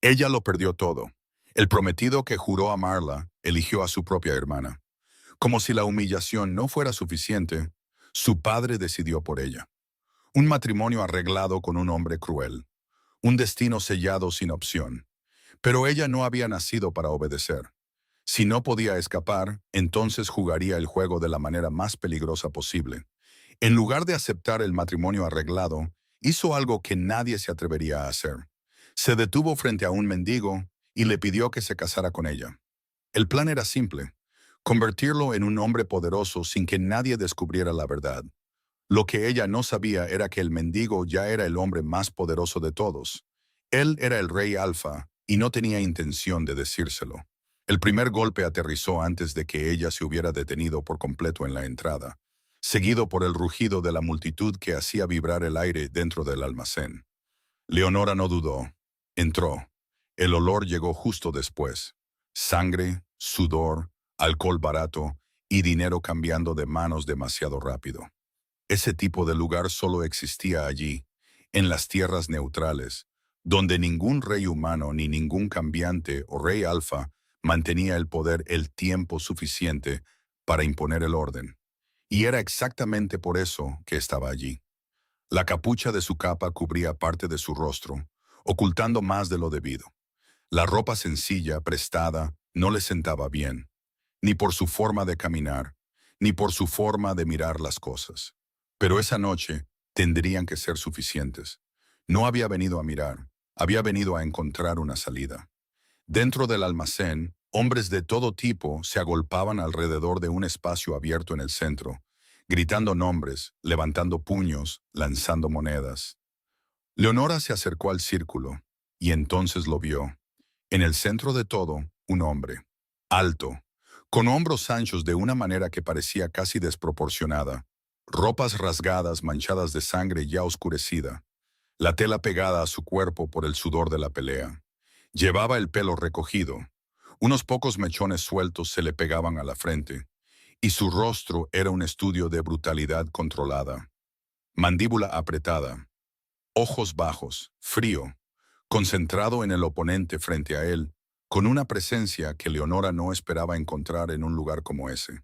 Ella lo perdió todo. El prometido que juró amarla eligió a su propia hermana. Como si la humillación no fuera suficiente, su padre decidió por ella. Un matrimonio arreglado con un hombre cruel. Un destino sellado sin opción. Pero ella no había nacido para obedecer. Si no podía escapar, entonces jugaría el juego de la manera más peligrosa posible. En lugar de aceptar el matrimonio arreglado, hizo algo que nadie se atrevería a hacer. Se detuvo frente a un mendigo y le pidió que se casara con ella. El plan era simple: convertirlo en un hombre poderoso sin que nadie descubriera la verdad. Lo que ella no sabía era que el mendigo ya era el hombre más poderoso de todos. Él era el rey Alfa y no tenía intención de decírselo. El primer golpe aterrizó antes de que ella se hubiera detenido por completo en la entrada, seguido por el rugido de la multitud que hacía vibrar el aire dentro del almacén. Leonora no dudó. Entró. El olor llegó justo después. Sangre, sudor, alcohol barato y dinero cambiando de manos demasiado rápido. Ese tipo de lugar solo existía allí, en las tierras neutrales, donde ningún rey humano ni ningún cambiante o rey alfa mantenía el poder el tiempo suficiente para imponer el orden. Y era exactamente por eso que estaba allí. La capucha de su capa cubría parte de su rostro, ocultando más de lo debido. La ropa sencilla, prestada, no le sentaba bien, ni por su forma de caminar, ni por su forma de mirar las cosas. Pero esa noche tendrían que ser suficientes. No había venido a mirar, había venido a encontrar una salida. Dentro del almacén, hombres de todo tipo se agolpaban alrededor de un espacio abierto en el centro, gritando nombres, levantando puños, lanzando monedas. Leonora se acercó al círculo, y entonces lo vio. En el centro de todo, un hombre, alto, con hombros anchos de una manera que parecía casi desproporcionada, ropas rasgadas manchadas de sangre ya oscurecida, la tela pegada a su cuerpo por el sudor de la pelea. Llevaba el pelo recogido, unos pocos mechones sueltos se le pegaban a la frente, y su rostro era un estudio de brutalidad controlada. Mandíbula apretada, ojos bajos, frío, concentrado en el oponente frente a él, con una presencia que Leonora no esperaba encontrar en un lugar como ese.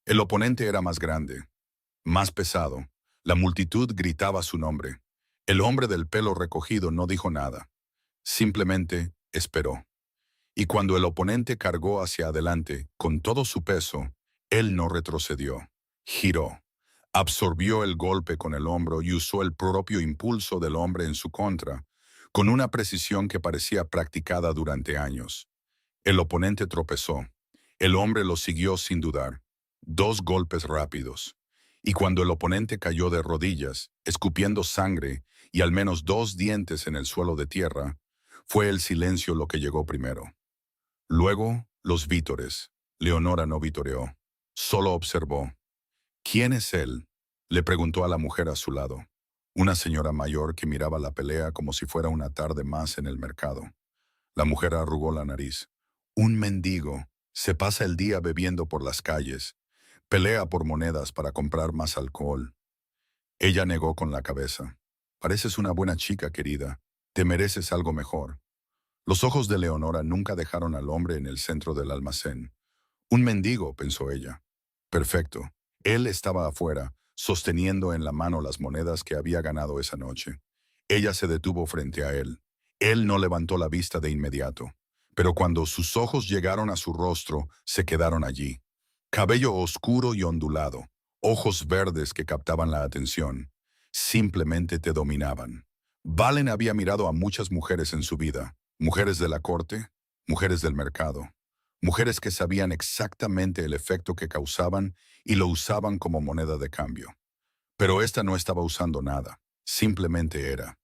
El oponente era más grande, más pesado. La multitud gritaba su nombre. El hombre del pelo recogido no dijo nada. Simplemente esperó. Y cuando el oponente cargó hacia adelante, con todo su peso, él no retrocedió. Giró. Absorbió el golpe con el hombro y usó el propio impulso del hombre en su contra, con una precisión que parecía practicada durante años. El oponente tropezó. El hombre lo siguió sin dudar. Dos golpes rápidos. Y cuando el oponente cayó de rodillas, escupiendo sangre y al menos dos dientes en el suelo de tierra, fue el silencio lo que llegó primero. Luego, los vítores. Leonora no vitoreó. Solo observó. ¿Quién es él?, le preguntó a la mujer a su lado. Una señora mayor que miraba la pelea como si fuera una tarde más en el mercado. La mujer arrugó la nariz. Un mendigo. Se pasa el día bebiendo por las calles. Pelea por monedas para comprar más alcohol. Ella negó con la cabeza. Pareces una buena chica, querida. Te mereces algo mejor. Los ojos de Leonora nunca dejaron al hombre en el centro del almacén. Un mendigo, pensó ella. Perfecto. Él estaba afuera, sosteniendo en la mano las monedas que había ganado esa noche. Ella se detuvo frente a él. Él no levantó la vista de inmediato, pero cuando sus ojos llegaron a su rostro, se quedaron allí. Cabello oscuro y ondulado, ojos verdes que captaban la atención. Simplemente te dominaban. Valen había mirado a muchas mujeres en su vida, mujeres de la corte, mujeres del mercado. Mujeres que sabían exactamente el efecto que causaban y lo usaban como moneda de cambio. Pero esta no estaba usando nada, simplemente era.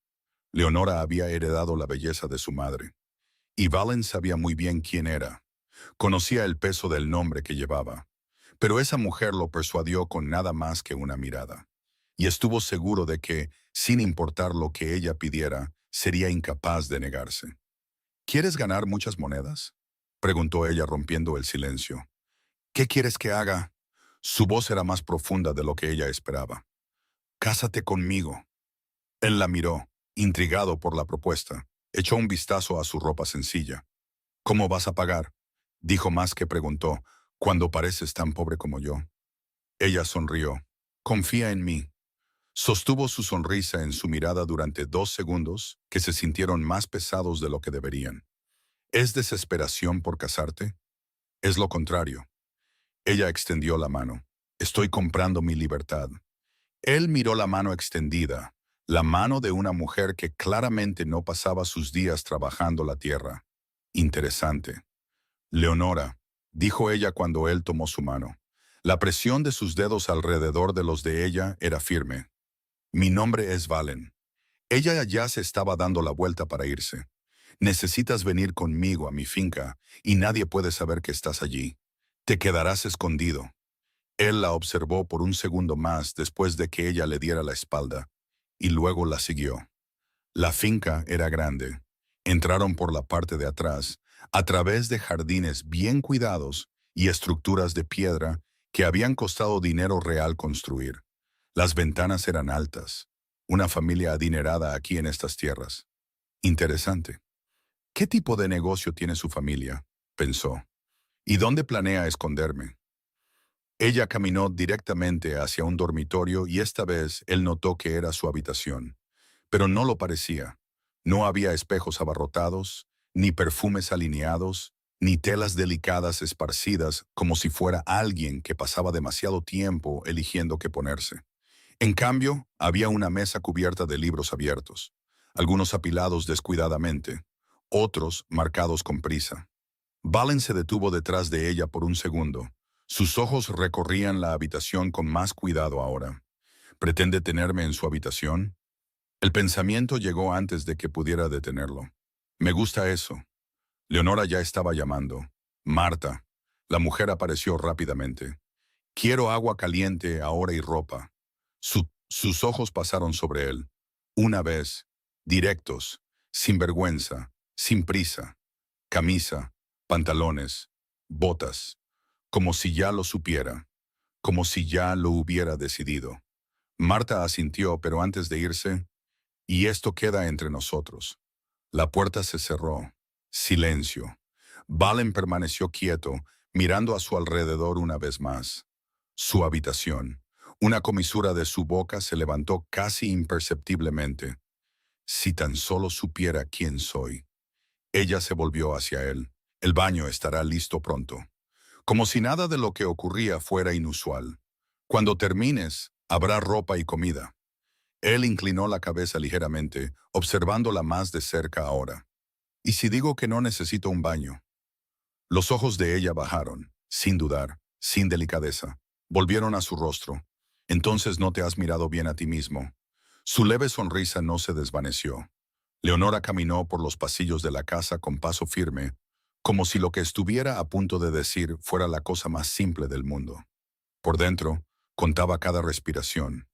Leonora había heredado la belleza de su madre. Y Valen sabía muy bien quién era. Conocía el peso del nombre que llevaba. Pero esa mujer lo persuadió con nada más que una mirada. Y estuvo seguro de que, sin importar lo que ella pidiera, sería incapaz de negarse. ¿Quieres ganar muchas monedas?, preguntó ella rompiendo el silencio. ¿Qué quieres que haga? Su voz era más profunda de lo que ella esperaba. Cásate conmigo. Él la miró, intrigado por la propuesta. Echó un vistazo a su ropa sencilla. ¿Cómo vas a pagar? Dijo más que preguntó, cuando pareces tan pobre como yo. Ella sonrió. Confía en mí. Sostuvo su sonrisa en su mirada durante 2 segundos que se sintieron más pesados de lo que deberían. ¿Es desesperación por casarte? Es lo contrario. Ella extendió la mano. Estoy comprando mi libertad. Él miró la mano extendida, la mano de una mujer que claramente no pasaba sus días trabajando la tierra. Interesante. Leonora, dijo ella cuando él tomó su mano. La presión de sus dedos alrededor de los de ella era firme. Mi nombre es Valen. Ella ya se estaba dando la vuelta para irse. Necesitas venir conmigo a mi finca y nadie puede saber que estás allí. Te quedarás escondido. Él la observó por un segundo más después de que ella le diera la espalda, y luego la siguió. La finca era grande. Entraron por la parte de atrás, a través de jardines bien cuidados y estructuras de piedra que habían costado dinero real construir. Las ventanas eran altas. Una familia adinerada aquí en estas tierras. Interesante. ¿Qué tipo de negocio tiene su familia? Pensó. ¿Y dónde planea esconderme? Ella caminó directamente hacia un dormitorio y esta vez él notó que era su habitación. Pero no lo parecía. No había espejos abarrotados, ni perfumes alineados, ni telas delicadas esparcidas como si fuera alguien que pasaba demasiado tiempo eligiendo qué ponerse. En cambio, había una mesa cubierta de libros abiertos, algunos apilados descuidadamente, otros marcados con prisa. Valen se detuvo detrás de ella por un segundo. Sus ojos recorrían la habitación con más cuidado ahora. ¿Pretende tenerme en su habitación? El pensamiento llegó antes de que pudiera detenerlo. Me gusta eso. Leonora ya estaba llamando. Marta. La mujer apareció rápidamente. Quiero agua caliente ahora y ropa. Sus ojos pasaron sobre él. Una vez, directos, sin vergüenza, sin prisa. Camisa, pantalones, botas, como si ya lo supiera, como si ya lo hubiera decidido. Marta asintió, pero antes de irse, y esto queda entre nosotros. La puerta se cerró. Silencio. Valen permaneció quieto, mirando a su alrededor una vez más. Su habitación. Una comisura de su boca se levantó casi imperceptiblemente. Si tan solo supiera quién soy. Ella se volvió hacia él. El baño estará listo pronto. Como si nada de lo que ocurría fuera inusual. Cuando termines, habrá ropa y comida. Él inclinó la cabeza ligeramente, observándola más de cerca ahora. ¿Y si digo que no necesito un baño? Los ojos de ella bajaron, sin dudar, sin delicadeza. Volvieron a su rostro. Entonces no te has mirado bien a ti mismo. Su leve sonrisa no se desvaneció. Leonora caminó por los pasillos de la casa con paso firme, como si lo que estuviera a punto de decir fuera la cosa más simple del mundo. Por dentro, contaba cada respiración.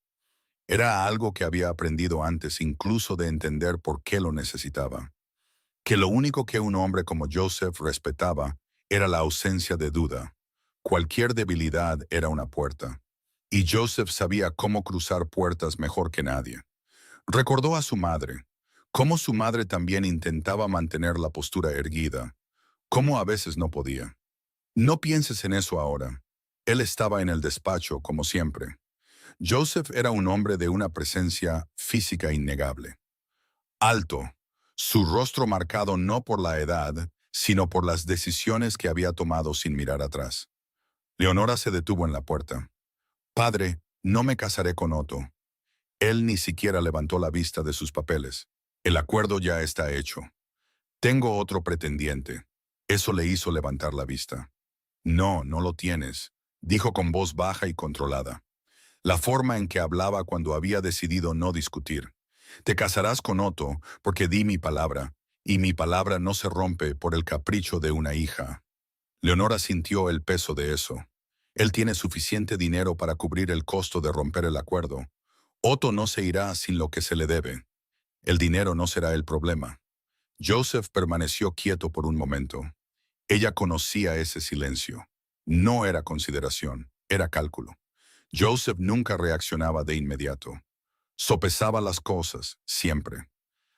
Era algo que había aprendido antes incluso de entender por qué lo necesitaba. Que lo único que un hombre como Joseph respetaba era la ausencia de duda. Cualquier debilidad era una puerta. Y Joseph sabía cómo cruzar puertas mejor que nadie. Recordó a su madre, cómo su madre también intentaba mantener la postura erguida, cómo a veces no podía. No pienses en eso ahora. Él estaba en el despacho, como siempre. Joseph era un hombre de una presencia física innegable. Alto, su rostro marcado no por la edad, sino por las decisiones que había tomado sin mirar atrás. Leonora se detuvo en la puerta. Padre, no me casaré con Otto. Él ni siquiera levantó la vista de sus papeles. El acuerdo ya está hecho. Tengo otro pretendiente. Eso le hizo levantar la vista. No, no lo tienes, dijo con voz baja y controlada. La forma en que hablaba cuando había decidido no discutir. Te casarás con Otto porque di mi palabra, y mi palabra no se rompe por el capricho de una hija. Leonora sintió el peso de eso. Él tiene suficiente dinero para cubrir el costo de romper el acuerdo. Otto no se irá sin lo que se le debe. El dinero no será el problema. Joseph permaneció quieto por un momento. Ella conocía ese silencio. No era consideración, era cálculo. Joseph nunca reaccionaba de inmediato. Sopesaba las cosas, siempre.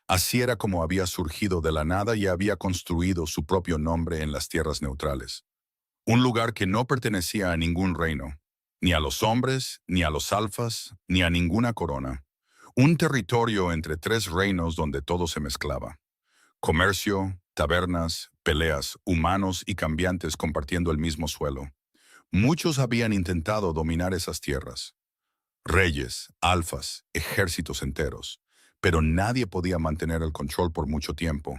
Así era como había surgido de la nada y había construido su propio nombre en las tierras neutrales. Un lugar que no pertenecía a ningún reino, ni a los hombres, ni a los alfas, ni a ninguna corona. Un territorio entre tres reinos donde todo se mezclaba. Comercio, tabernas, peleas, humanos y cambiantes compartiendo el mismo suelo. Muchos habían intentado dominar esas tierras. Reyes, alfas, ejércitos enteros. Pero nadie podía mantener el control por mucho tiempo.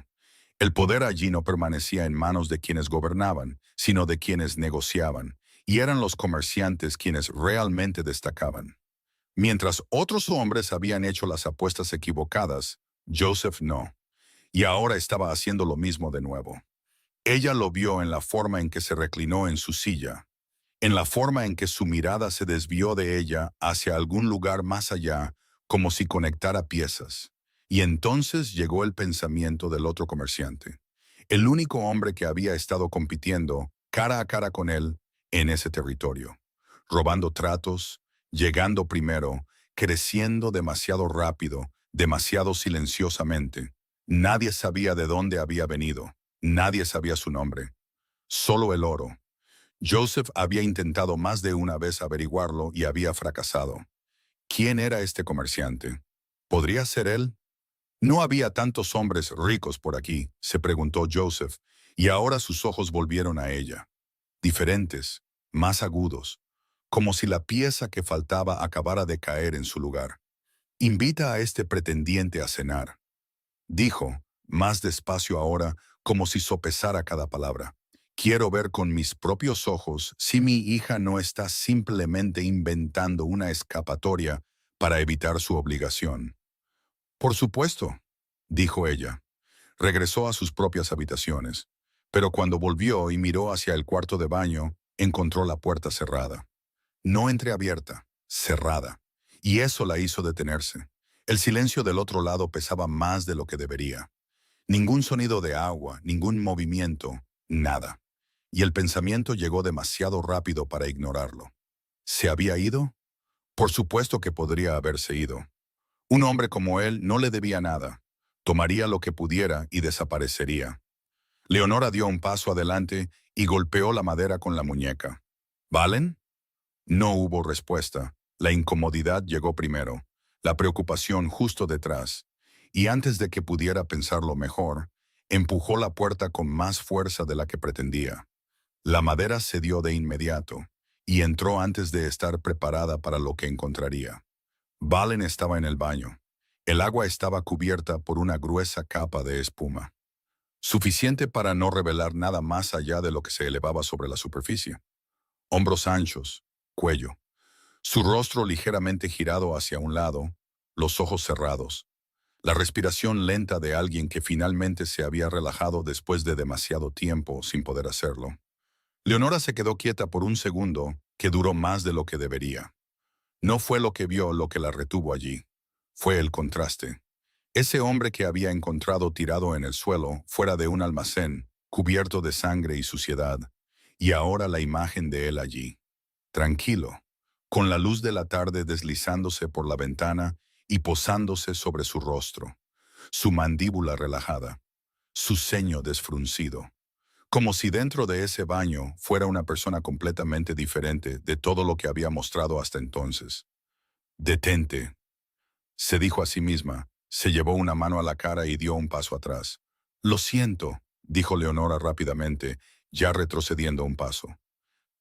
El poder allí no permanecía en manos de quienes gobernaban, sino de quienes negociaban, y eran los comerciantes quienes realmente destacaban. Mientras otros hombres habían hecho las apuestas equivocadas, Joseph no, y ahora estaba haciendo lo mismo de nuevo. Ella lo vio en la forma en que se reclinó en su silla, en la forma en que su mirada se desvió de ella hacia algún lugar más allá, como si conectara piezas. Y entonces llegó el pensamiento del otro comerciante, el único hombre que había estado compitiendo cara a cara con él en ese territorio, robando tratos, llegando primero, creciendo demasiado rápido, demasiado silenciosamente. Nadie sabía de dónde había venido, nadie sabía su nombre, solo el oro. Joseph había intentado más de una vez averiguarlo y había fracasado. ¿Quién era este comerciante? ¿Podría ser él? No había tantos hombres ricos por aquí, se preguntó Joseph, y ahora sus ojos volvieron a ella. Diferentes, más agudos, como si la pieza que faltaba acabara de caer en su lugar. Invita a este pretendiente a cenar, dijo, más despacio ahora, como si sopesara cada palabra. Quiero ver con mis propios ojos si mi hija no está simplemente inventando una escapatoria para evitar su obligación. Por supuesto, dijo ella. Regresó a sus propias habitaciones, pero cuando volvió y miró hacia el cuarto de baño, encontró la puerta cerrada. No entreabierta, cerrada. Y eso la hizo detenerse. El silencio del otro lado pesaba más de lo que debería. Ningún sonido de agua, ningún movimiento, nada. Y el pensamiento llegó demasiado rápido para ignorarlo. ¿Se había ido? Por supuesto que podría haberse ido. Un hombre como él no le debía nada. Tomaría lo que pudiera y desaparecería. Leonora dio un paso adelante y golpeó la madera con la muñeca. ¿Valen? No hubo respuesta. La incomodidad llegó primero, la preocupación justo detrás, y antes de que pudiera pensarlo mejor, empujó la puerta con más fuerza de la que pretendía. La madera cedió de inmediato, y entró antes de estar preparada para lo que encontraría. Valen estaba en el baño. El agua estaba cubierta por una gruesa capa de espuma, suficiente para no revelar nada más allá de lo que se elevaba sobre la superficie. Hombros anchos, cuello, su rostro ligeramente girado hacia un lado, los ojos cerrados, la respiración lenta de alguien que finalmente se había relajado después de demasiado tiempo sin poder hacerlo. Leonora se quedó quieta por un segundo que duró más de lo que debería. No fue lo que vio lo que la retuvo allí. Fue el contraste. Ese hombre que había encontrado tirado en el suelo, fuera de un almacén, cubierto de sangre y suciedad, y ahora la imagen de él allí, tranquilo, con la luz de la tarde deslizándose por la ventana y posándose sobre su rostro, su mandíbula relajada, su ceño desfruncido, como si dentro de ese baño fuera una persona completamente diferente de todo lo que había mostrado hasta entonces. «Detente», se dijo a sí misma, se llevó una mano a la cara y dio un paso atrás. «Lo siento», dijo Leonora rápidamente, ya retrocediendo un paso.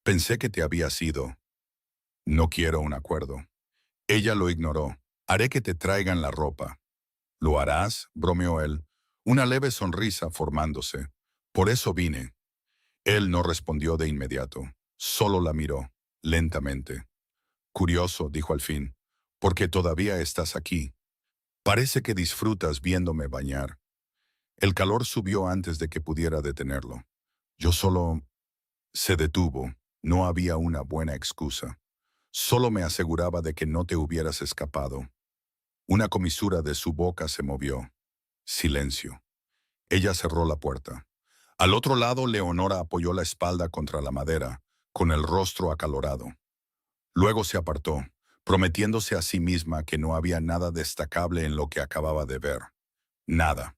«Pensé que te habías ido. No quiero un acuerdo». Ella lo ignoró. «Haré que te traigan la ropa». «¿Lo harás?», bromeó él, una leve sonrisa formándose. «Por eso vine». Él no respondió de inmediato, solo la miró, lentamente. «Curioso», dijo al fin, «porque todavía estás aquí. Parece que disfrutas viéndome bañar». El calor subió antes de que pudiera detenerlo. Yo solo... Se detuvo. No había una buena excusa. Solo me aseguraba de que no te hubieras escapado. Una comisura de su boca se movió. Silencio. Ella cerró la puerta. Al otro lado, Leonora apoyó la espalda contra la madera, con el rostro acalorado. Luego se apartó, prometiéndose a sí misma que no había nada destacable en lo que acababa de ver. Nada.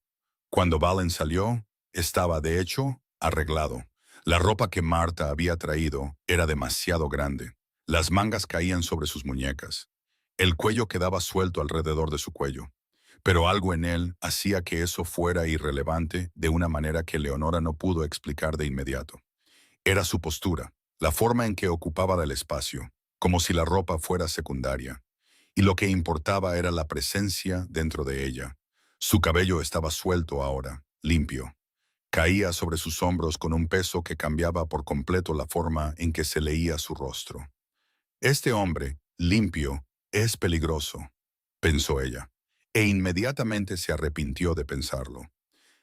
Cuando Valen salió, estaba de hecho arreglado. La ropa que Marta había traído era demasiado grande. Las mangas caían sobre sus muñecas. El cuello quedaba suelto alrededor de su cuello. Pero algo en él hacía que eso fuera irrelevante de una manera que Leonora no pudo explicar de inmediato. Era su postura, la forma en que ocupaba el espacio, como si la ropa fuera secundaria. Y lo que importaba era la presencia dentro de ella. Su cabello estaba suelto ahora, limpio. Caía sobre sus hombros con un peso que cambiaba por completo la forma en que se leía su rostro. Este hombre, limpio, es peligroso, pensó ella, e inmediatamente se arrepintió de pensarlo.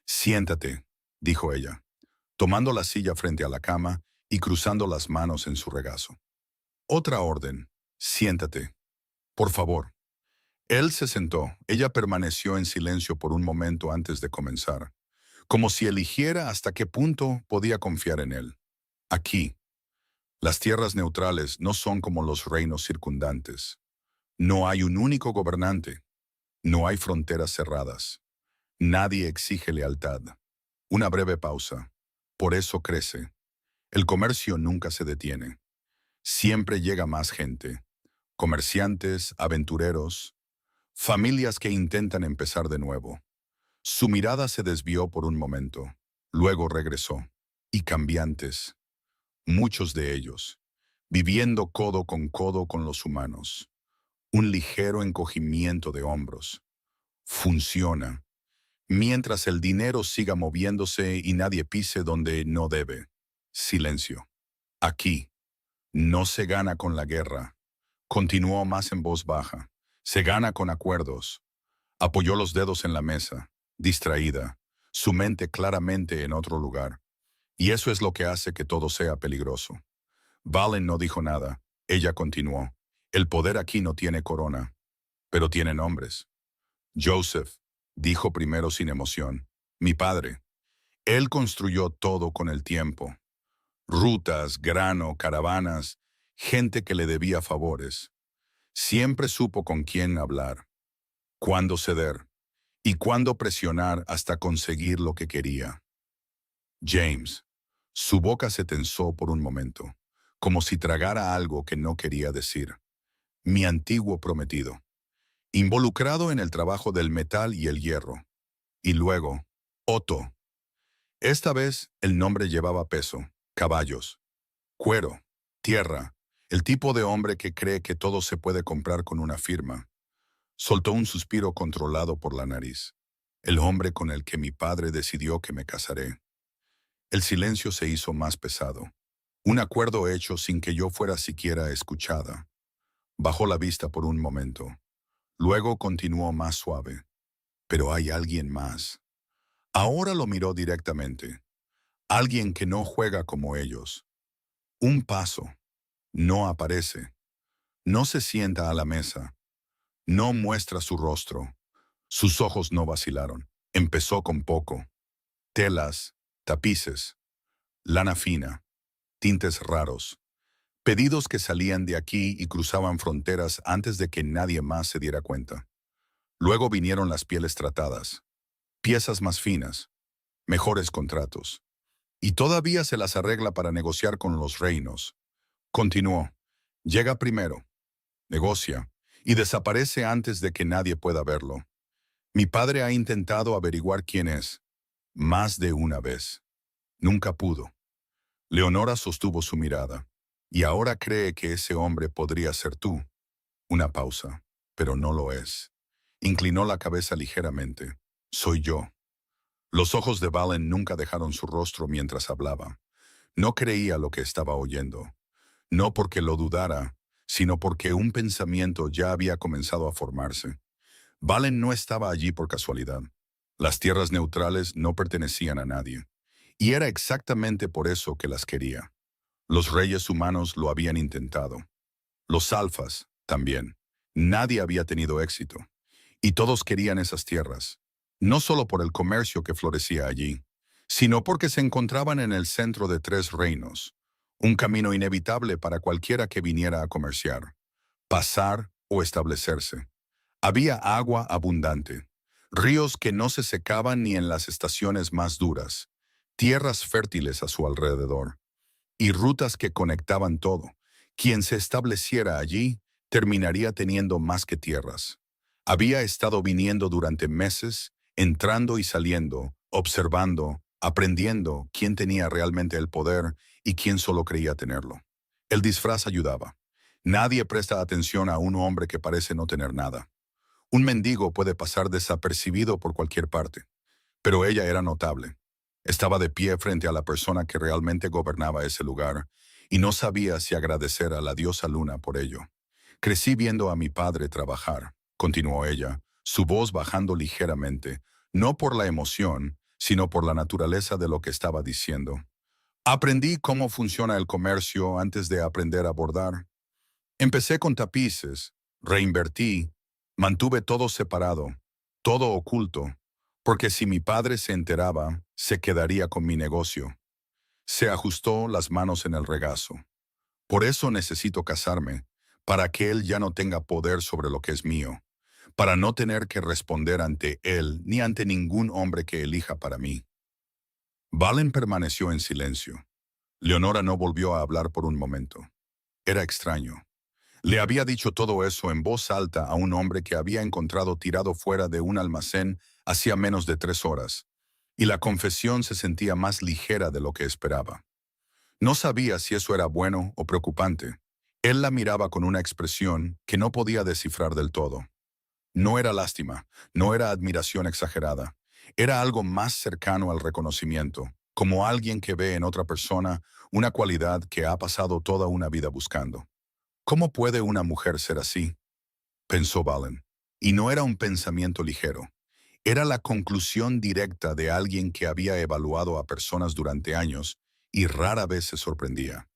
Siéntate, dijo ella, tomando la silla frente a la cama y cruzando las manos en su regazo. Otra orden, siéntate, por favor. Él se sentó, ella permaneció en silencio por un momento antes de comenzar, como si eligiera hasta qué punto podía confiar en él. Aquí, las tierras neutrales no son como los reinos circundantes. No hay un único gobernante, no hay fronteras cerradas. Nadie exige lealtad. Una breve pausa. Por eso crece. El comercio nunca se detiene. Siempre llega más gente. Comerciantes, aventureros, familias que intentan empezar de nuevo. Su mirada se desvió por un momento. Luego regresó. Y cambiantes. Muchos de ellos. Viviendo codo con los humanos. Un ligero encogimiento de hombros. Funciona. Mientras el dinero siga moviéndose y nadie pise donde no debe. Silencio. Aquí. No se gana con la guerra. Continuó más en voz baja. Se gana con acuerdos. Apoyó los dedos en la mesa, distraída, su mente claramente en otro lugar. Y eso es lo que hace que todo sea peligroso. Valen no dijo nada. Ella continuó. El poder aquí no tiene corona, pero tiene nombres. Joseph, dijo primero sin emoción. Mi padre. Él construyó todo con el tiempo. Rutas, grano, caravanas, gente que le debía favores. Siempre supo con quién hablar, cuándo ceder y cuándo presionar hasta conseguir lo que quería. James. Su boca se tensó por un momento, como si tragara algo que no quería decir. Mi antiguo prometido. Involucrado en el trabajo del metal y el hierro. Y luego, Otto. Esta vez el nombre llevaba peso, caballos, cuero, tierra, el tipo de hombre que cree que todo se puede comprar con una firma. Soltó un suspiro controlado por la nariz. El hombre con el que mi padre decidió que me casaré. El silencio se hizo más pesado. Un acuerdo hecho sin que yo fuera siquiera escuchada. Bajó la vista por un momento. Luego continuó más suave. Pero hay alguien más. Ahora lo miró directamente. Alguien que no juega como ellos. Un paso. No aparece. No se sienta a la mesa. No muestra su rostro. Sus ojos no vacilaron. Empezó con poco. Telas, tapices, lana fina, tintes raros. Pedidos que salían de aquí y cruzaban fronteras antes de que nadie más se diera cuenta. Luego vinieron las pieles tratadas. Piezas más finas. Mejores contratos. Y todavía se las arregla para negociar con los reinos. Continuó. Llega primero. Negocia. Y desaparece antes de que nadie pueda verlo. Mi padre ha intentado averiguar quién es. Más de una vez. Nunca pudo. Leonora sostuvo su mirada. Y ahora cree que ese hombre podría ser tú. Una pausa. Pero no lo es. Inclinó la cabeza ligeramente. Soy yo. Los ojos de Valen nunca dejaron su rostro mientras hablaba. No creía lo que estaba oyendo. No porque lo dudara, sino porque un pensamiento ya había comenzado a formarse. Valen no estaba allí por casualidad. Las tierras neutrales no pertenecían a nadie. Y era exactamente por eso que las quería. Los reyes humanos lo habían intentado. Los alfas también. Nadie había tenido éxito. Y todos querían esas tierras. No solo por el comercio que florecía allí, sino porque se encontraban en el centro de tres reinos. Un camino inevitable para cualquiera que viniera a comerciar. Pasar o establecerse. Había agua abundante, ríos que no se secaban ni en las estaciones más duras, tierras fértiles a su alrededor, y rutas que conectaban todo. Quien se estableciera allí terminaría teniendo más que tierras. Había estado viniendo durante meses, entrando y saliendo, observando, aprendiendo quién tenía realmente el poder y quién solo creía tenerlo. El disfraz ayudaba. Nadie presta atención a un hombre que parece no tener nada. Un mendigo puede pasar desapercibido por cualquier parte, pero ella era notable. Estaba de pie frente a la persona que realmente gobernaba ese lugar y no sabía si agradecer a la diosa Luna por ello. Crecí viendo a mi padre trabajar, continuó ella, su voz bajando ligeramente, no por la emoción, sino por la naturaleza de lo que estaba diciendo. Aprendí cómo funciona el comercio antes de aprender a bordar. Empecé con tapices, reinvertí, mantuve todo separado, todo oculto, porque si mi padre se enteraba, se quedaría con mi negocio. Se ajustó las manos en el regazo. Por eso necesito casarme, para que él ya no tenga poder sobre lo que es mío, para no tener que responder ante él ni ante ningún hombre que elija para mí. Valen permaneció en silencio. Leonora no volvió a hablar por un momento. Era extraño. Le había dicho todo eso en voz alta a un hombre que había encontrado tirado fuera de un almacén hacía menos de 3 horas, y la confesión se sentía más ligera de lo que esperaba. No sabía si eso era bueno o preocupante. Él la miraba con una expresión que no podía descifrar del todo. No era lástima, no era admiración exagerada. Era algo más cercano al reconocimiento, como alguien que ve en otra persona una cualidad que ha pasado toda una vida buscando. ¿Cómo puede una mujer ser así?, pensó Valen. Y no era un pensamiento ligero. Era la conclusión directa de alguien que había evaluado a personas durante años y rara vez se sorprendía.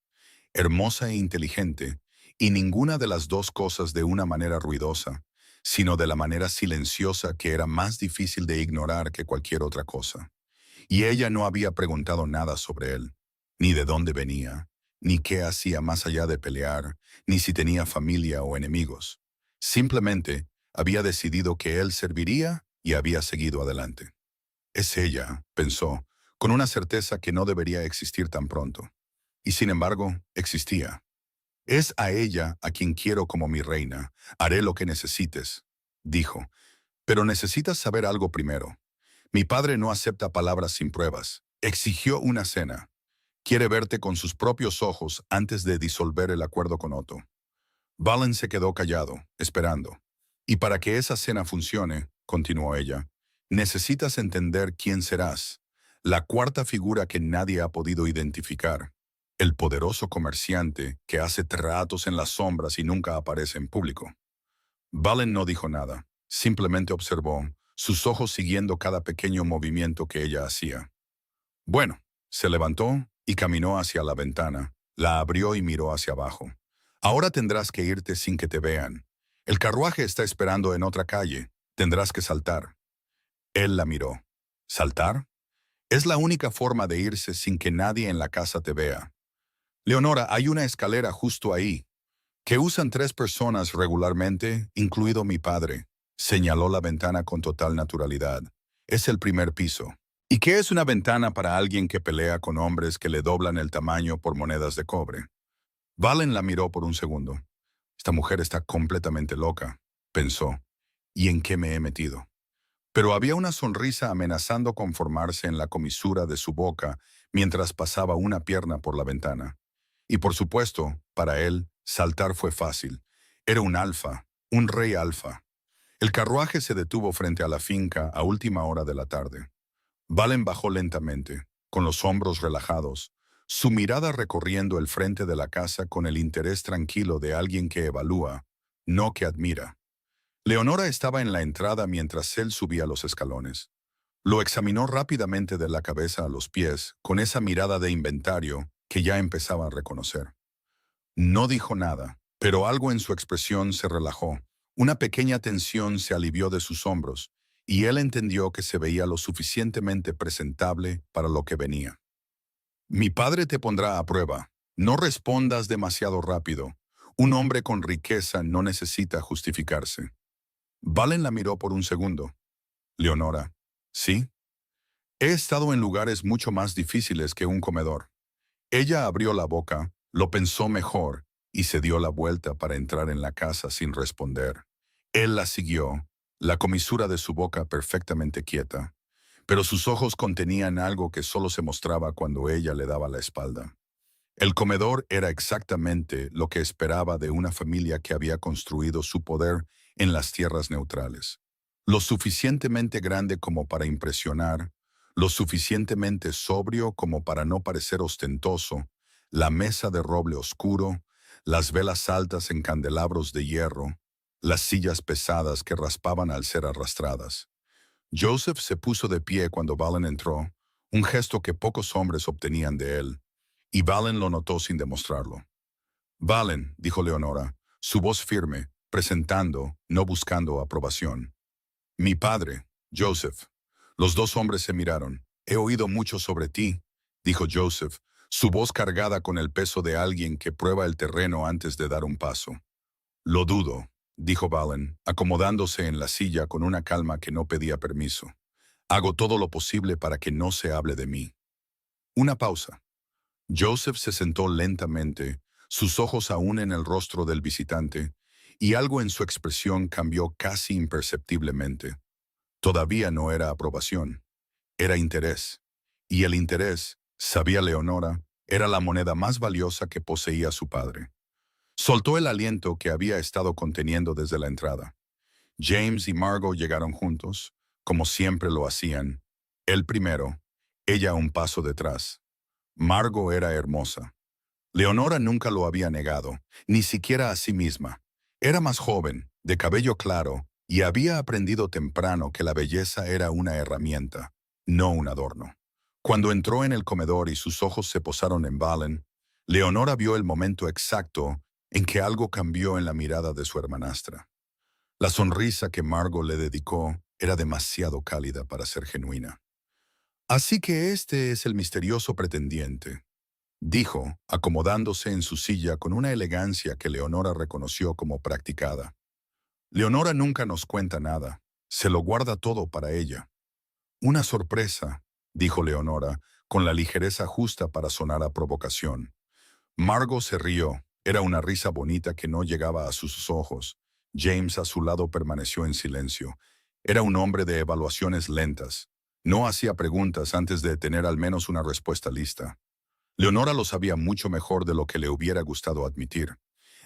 Hermosa e inteligente, y ninguna de las dos cosas de una manera ruidosa, sino de la manera silenciosa que era más difícil de ignorar que cualquier otra cosa. Y ella no había preguntado nada sobre él, ni de dónde venía, ni qué hacía más allá de pelear, ni si tenía familia o enemigos. Simplemente había decidido que él serviría y había seguido adelante. Es ella, pensó, con una certeza que no debería existir tan pronto. Y sin embargo, existía. Es a ella a quien quiero como mi reina. Haré lo que necesites, dijo. Pero necesitas saber algo primero. Mi padre no acepta palabras sin pruebas. Exigió una cena. Quiere verte con sus propios ojos antes de disolver el acuerdo con Otto. Valen se quedó callado, esperando. Y para que esa cena funcione, continuó ella, necesitas entender quién serás. La cuarta figura que nadie ha podido identificar. El poderoso comerciante que hace tratos en las sombras y nunca aparece en público. Valen no dijo nada, simplemente observó, sus ojos siguiendo cada pequeño movimiento que ella hacía. Bueno, se levantó y caminó hacia la ventana, la abrió y miró hacia abajo. Ahora tendrás que irte sin que te vean. El carruaje está esperando en otra calle, tendrás que saltar. Él la miró. ¿Saltar? Es la única forma de irse sin que nadie en la casa te vea. Leonora, hay una escalera justo ahí, que usan 3 personas regularmente, incluido mi padre. Señaló la ventana con total naturalidad. Es el primer piso. ¿Y qué es una ventana para alguien que pelea con hombres que le doblan el tamaño por monedas de cobre? Valen la miró por un segundo. Esta mujer está completamente loca, pensó. ¿Y en qué me he metido? Pero había una sonrisa amenazando con formarse en la comisura de su boca mientras pasaba una pierna por la ventana. Y por supuesto, para él, saltar fue fácil. Era un alfa, un rey alfa. El carruaje se detuvo frente a la finca a última hora de la tarde. Valen bajó lentamente, con los hombros relajados, su mirada recorriendo el frente de la casa con el interés tranquilo de alguien que evalúa, no que admira. Leonora estaba en la entrada mientras él subía los escalones. Lo examinó rápidamente de la cabeza a los pies, con esa mirada de inventario que ya empezaba a reconocer. No dijo nada, pero algo en su expresión se relajó. Una pequeña tensión se alivió de sus hombros, y él entendió que se veía lo suficientemente presentable para lo que venía. Mi padre te pondrá a prueba. No respondas demasiado rápido. Un hombre con riqueza no necesita justificarse. Valen la miró por un segundo. Leonora. Sí. He estado en lugares mucho más difíciles que un comedor. Ella abrió la boca, lo pensó mejor y se dio la vuelta para entrar en la casa sin responder. Él la siguió, la comisura de su boca perfectamente quieta, pero sus ojos contenían algo que solo se mostraba cuando ella le daba la espalda. El comedor era exactamente lo que esperaba de una familia que había construido su poder en las tierras neutrales. Lo suficientemente grande como para impresionar, lo suficientemente sobrio como para no parecer ostentoso, la mesa de roble oscuro, las velas altas en candelabros de hierro, las sillas pesadas que raspaban al ser arrastradas. Joseph se puso de pie cuando Valen entró, un gesto que pocos hombres obtenían de él, y Valen lo notó sin demostrarlo. Valen, dijo Leonora, su voz firme, presentando, no buscando aprobación. Mi padre, Joseph. Los dos hombres se miraron. He oído mucho sobre ti, dijo Joseph, su voz cargada con el peso de alguien que prueba el terreno antes de dar un paso. Lo dudo, dijo Valen, acomodándose en la silla con una calma que no pedía permiso. Hago todo lo posible para que no se hable de mí. Una pausa. Joseph se sentó lentamente, sus ojos aún en el rostro del visitante, y algo en su expresión cambió casi imperceptiblemente. Todavía no era aprobación, era interés. Y el interés, sabía Leonora, era la moneda más valiosa que poseía su padre. Soltó el aliento que había estado conteniendo desde la entrada. James y Margot llegaron juntos, como siempre lo hacían. Él primero, ella un paso detrás. Margot era hermosa. Leonora nunca lo había negado, ni siquiera a sí misma. Era más joven, de cabello claro, y había aprendido temprano que la belleza era una herramienta, no un adorno. Cuando entró en el comedor y sus ojos se posaron en Valen, Leonora vio el momento exacto en que algo cambió en la mirada de su hermanastra. La sonrisa que Margot le dedicó era demasiado cálida para ser genuina. Así que este es el misterioso pretendiente, dijo, acomodándose en su silla con una elegancia que Leonora reconoció como practicada. Leonora nunca nos cuenta nada, se lo guarda todo para ella. Una sorpresa, dijo Leonora, con la ligereza justa para sonar a provocación. Margot se rió, era una risa bonita que no llegaba a sus ojos. James a su lado permaneció en silencio. Era un hombre de evaluaciones lentas. No hacía preguntas antes de tener al menos una respuesta lista. Leonora lo sabía mucho mejor de lo que le hubiera gustado admitir.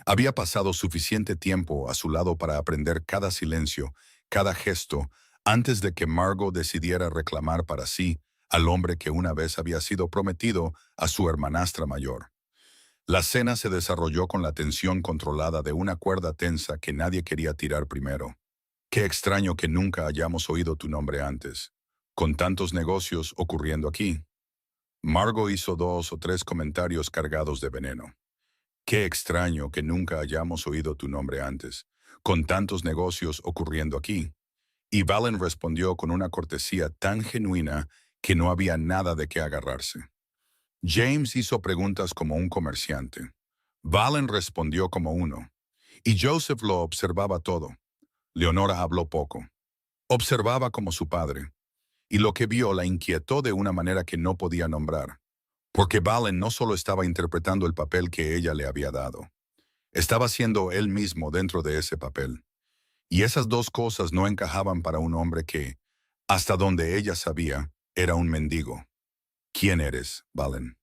Había pasado suficiente tiempo a su lado para aprender cada silencio, cada gesto, antes de que Margot decidiera reclamar para sí al hombre que una vez había sido prometido a su hermanastra mayor. La cena se desarrolló con la tensión controlada de una cuerda tensa que nadie quería tirar primero. Qué extraño que nunca hayamos oído tu nombre antes, con tantos negocios ocurriendo aquí. Margot hizo 2 o 3 comentarios cargados de veneno. Qué extraño que nunca hayamos oído tu nombre antes, con tantos negocios ocurriendo aquí. Y Valen respondió con una cortesía tan genuina que no había nada de qué agarrarse. James hizo preguntas como un comerciante. Valen respondió como uno. Y Joseph lo observaba todo. Leonora habló poco. Observaba como su padre. Y lo que vio la inquietó de una manera que no podía nombrar. Porque Valen no solo estaba interpretando el papel que ella le había dado. Estaba siendo él mismo dentro de ese papel. Y esas dos cosas no encajaban para un hombre que, hasta donde ella sabía, era un mendigo. ¿Quién eres, Valen?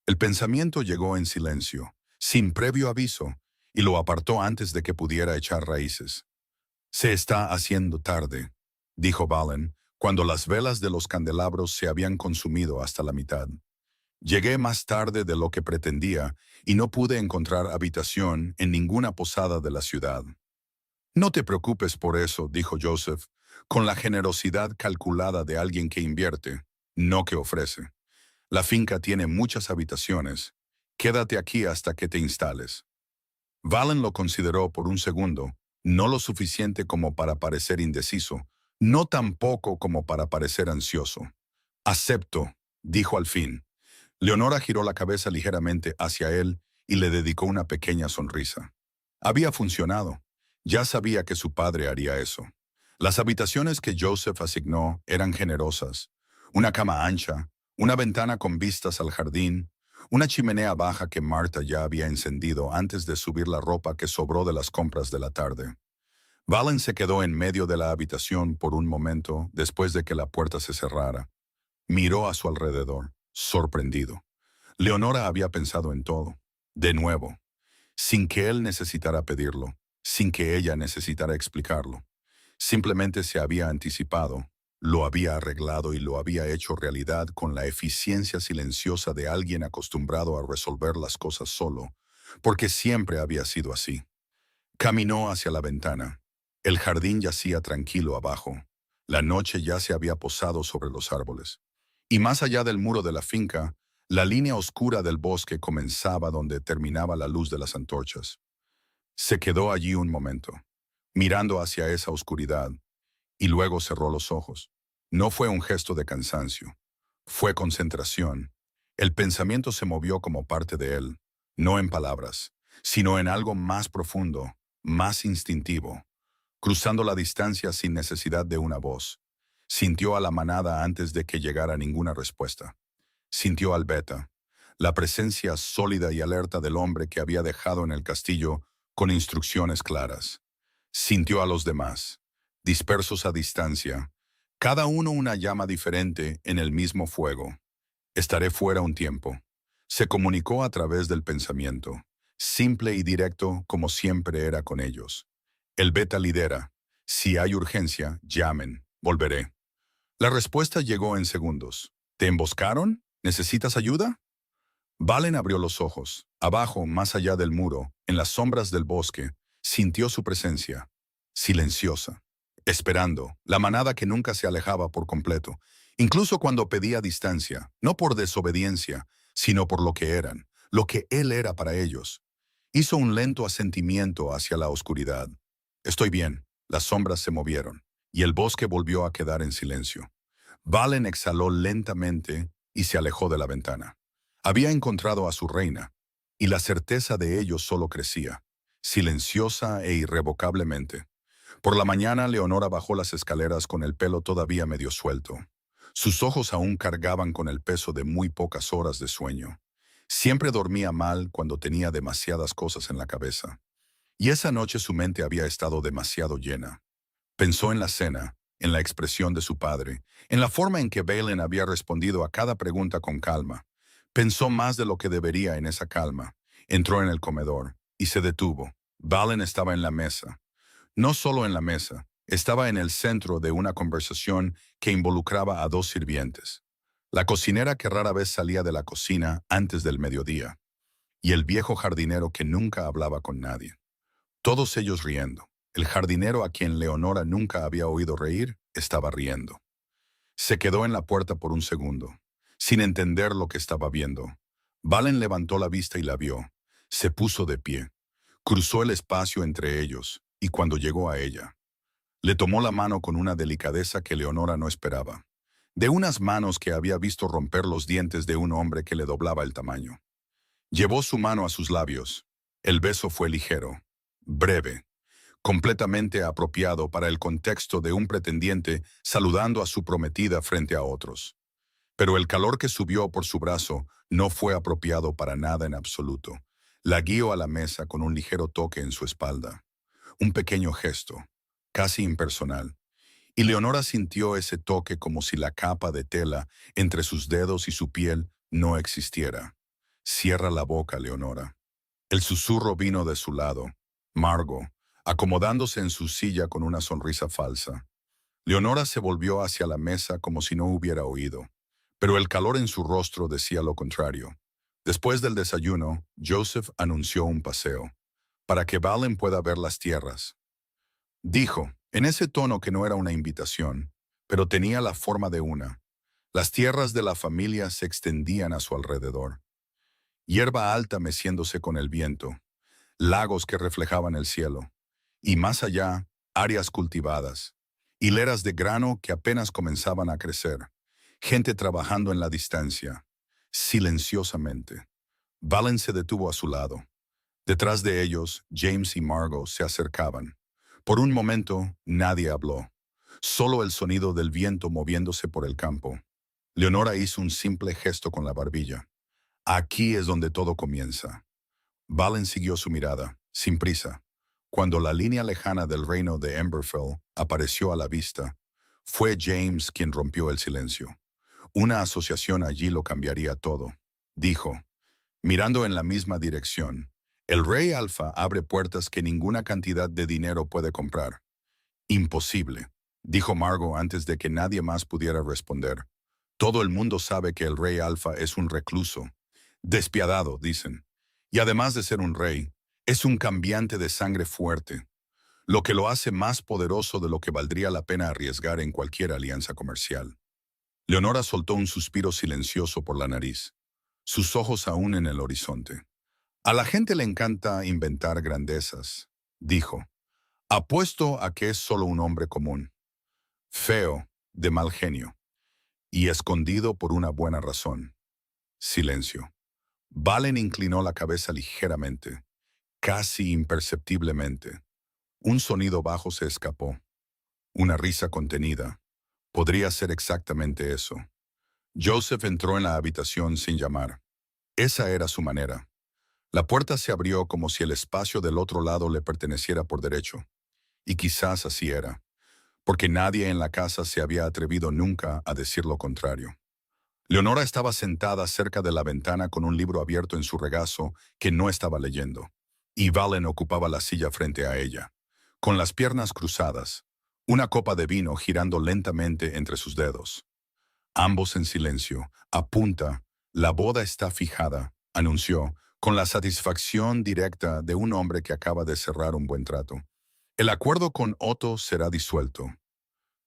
El pensamiento llegó en silencio, sin previo aviso, y lo apartó antes de que pudiera echar raíces. Se está haciendo tarde, dijo Valen, cuando las velas de los candelabros se habían consumido hasta la mitad. Llegué más tarde de lo que pretendía y no pude encontrar habitación en ninguna posada de la ciudad. No te preocupes por eso, dijo Joseph, con la generosidad calculada de alguien que invierte, no que ofrece. La finca tiene muchas habitaciones. Quédate aquí hasta que te instales. Valen lo consideró por un segundo, no lo suficiente como para parecer indeciso, no tampoco como para parecer ansioso. Acepto, dijo al fin. Leonora giró la cabeza ligeramente hacia él y le dedicó una pequeña sonrisa. Había funcionado. Ya sabía que su padre haría eso. Las habitaciones que Joseph asignó eran generosas. Una cama ancha, una ventana con vistas al jardín, una chimenea baja que Marta ya había encendido antes de subir la ropa que sobró de las compras de la tarde. Valen se quedó en medio de la habitación por un momento después de que la puerta se cerrara. Miró a su alrededor, sorprendido. Leonora había pensado en todo. De nuevo, sin que él necesitara pedirlo, sin que ella necesitara explicarlo. Simplemente se había anticipado, lo había arreglado y lo había hecho realidad con la eficiencia silenciosa de alguien acostumbrado a resolver las cosas solo, porque siempre había sido así. Caminó hacia la ventana. El jardín yacía tranquilo abajo. La noche ya se había posado sobre los árboles. Y más allá del muro de la finca, la línea oscura del bosque comenzaba donde terminaba la luz de las antorchas. Se quedó allí un momento, mirando hacia esa oscuridad, y luego cerró los ojos. No fue un gesto de cansancio, fue concentración. El pensamiento se movió como parte de él, no en palabras, sino en algo más profundo, más instintivo, cruzando la distancia sin necesidad de una voz. Sintió a la manada antes de que llegara ninguna respuesta. Sintió al Beta, la presencia sólida y alerta del hombre que había dejado en el castillo con instrucciones claras. Sintió a los demás, dispersos a distancia, cada uno una llama diferente en el mismo fuego. Estaré fuera un tiempo. Se comunicó a través del pensamiento, simple y directo como siempre era con ellos. El Beta lidera. Si hay urgencia, llamen. Volveré. La respuesta llegó en segundos. ¿Te emboscaron? ¿Necesitas ayuda? Valen abrió los ojos. Abajo, más allá del muro, en las sombras del bosque, sintió su presencia, silenciosa, esperando, la manada que nunca se alejaba por completo, incluso cuando pedía distancia, no por desobediencia, sino por lo que eran, lo que él era para ellos. Hizo un lento asentimiento hacia la oscuridad. Estoy bien. Las sombras se movieron, y el bosque volvió a quedar en silencio. Valen exhaló lentamente y se alejó de la ventana. Había encontrado a su reina, y la certeza de ello solo crecía, silenciosa e irrevocablemente. Por la mañana, Leonora bajó las escaleras con el pelo todavía medio suelto. Sus ojos aún cargaban con el peso de muy pocas horas de sueño. Siempre dormía mal cuando tenía demasiadas cosas en la cabeza. Y esa noche su mente había estado demasiado llena. Pensó en la cena, en la expresión de su padre, en la forma en que Valen había respondido a cada pregunta con calma. Pensó más de lo que debería en esa calma. Entró en el comedor y se detuvo. Valen estaba en la mesa. No solo en la mesa, estaba en el centro de una conversación que involucraba a dos sirvientes. La cocinera que rara vez salía de la cocina antes del mediodía, y el viejo jardinero que nunca hablaba con nadie. Todos ellos riendo. El jardinero a quien Leonora nunca había oído reír, estaba riendo. Se quedó en la puerta por un segundo, sin entender lo que estaba viendo. Valen levantó la vista y la vio. Se puso de pie. Cruzó el espacio entre ellos, y cuando llegó a ella, le tomó la mano con una delicadeza que Leonora no esperaba. De unas manos que había visto romper los dientes de un hombre que le doblaba el tamaño. Llevó su mano a sus labios. El beso fue ligero, breve, completamente apropiado para el contexto de un pretendiente saludando a su prometida frente a otros. Pero el calor que subió por su brazo no fue apropiado para nada en absoluto. La guió a la mesa con un ligero toque en su espalda. Un pequeño gesto, casi impersonal. Y Leonora sintió ese toque como si la capa de tela entre sus dedos y su piel no existiera. Cierra la boca, Leonora. El susurro vino de su lado. Margo, acomodándose en su silla con una sonrisa falsa. Leonora se volvió hacia la mesa como si no hubiera oído, pero el calor en su rostro decía lo contrario. Después del desayuno, Joseph anunció un paseo, para que Valen pueda ver las tierras. Dijo, en ese tono que no era una invitación, pero tenía la forma de una. Las tierras de la familia se extendían a su alrededor. Hierba alta meciéndose con el viento, lagos que reflejaban el cielo, y más allá, áreas cultivadas, hileras de grano que apenas comenzaban a crecer, gente trabajando en la distancia, silenciosamente. Valen se detuvo a su lado. Detrás de ellos, James y Margo se acercaban. Por un momento, nadie habló. Solo el sonido del viento moviéndose por el campo. Leonora hizo un simple gesto con la barbilla. Aquí es donde todo comienza. Valen siguió su mirada, sin prisa. Cuando la línea lejana del reino de Emberfell apareció a la vista, fue James quien rompió el silencio. Una asociación allí lo cambiaría todo. Dijo, mirando en la misma dirección, el rey Alfa abre puertas que ninguna cantidad de dinero puede comprar. Imposible, dijo Margo antes de que nadie más pudiera responder. Todo el mundo sabe que el rey Alfa es un recluso. Despiadado, dicen. Y además de ser un rey, es un cambiante de sangre fuerte, lo que lo hace más poderoso de lo que valdría la pena arriesgar en cualquier alianza comercial. Leonora soltó un suspiro silencioso por la nariz, sus ojos aún en el horizonte. A la gente le encanta inventar grandezas, dijo. Apuesto a que es solo un hombre común, feo, de mal genio, y escondido por una buena razón. Silencio. Valen inclinó la cabeza ligeramente, casi imperceptiblemente. Un sonido bajo se escapó. Una risa contenida. Podría ser exactamente eso. Joseph entró en la habitación sin llamar. Esa era su manera. La puerta se abrió como si el espacio del otro lado le perteneciera por derecho. Y quizás así era, porque nadie en la casa se había atrevido nunca a decir lo contrario. Leonora estaba sentada cerca de la ventana con un libro abierto en su regazo que no estaba leyendo, y Valen ocupaba la silla frente a ella, con las piernas cruzadas, una copa de vino girando lentamente entre sus dedos. Ambos en silencio. A punta, la boda está fijada, anunció, con la satisfacción directa de un hombre que acaba de cerrar un buen trato. El acuerdo con Otto será disuelto.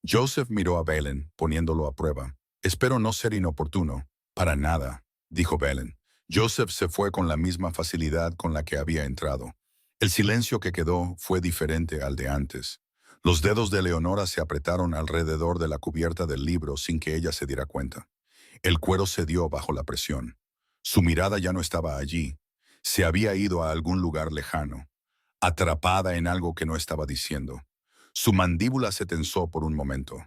Joseph miró a Valen, poniéndolo a prueba. Espero no ser inoportuno. Para nada, dijo Valen. Joseph se fue con la misma facilidad con la que había entrado. El silencio que quedó fue diferente al de antes. Los dedos de Leonora se apretaron alrededor de la cubierta del libro sin que ella se diera cuenta. El cuero cedió bajo la presión. Su mirada ya no estaba allí. Se había ido a algún lugar lejano, atrapada en algo que no estaba diciendo. Su mandíbula se tensó por un momento.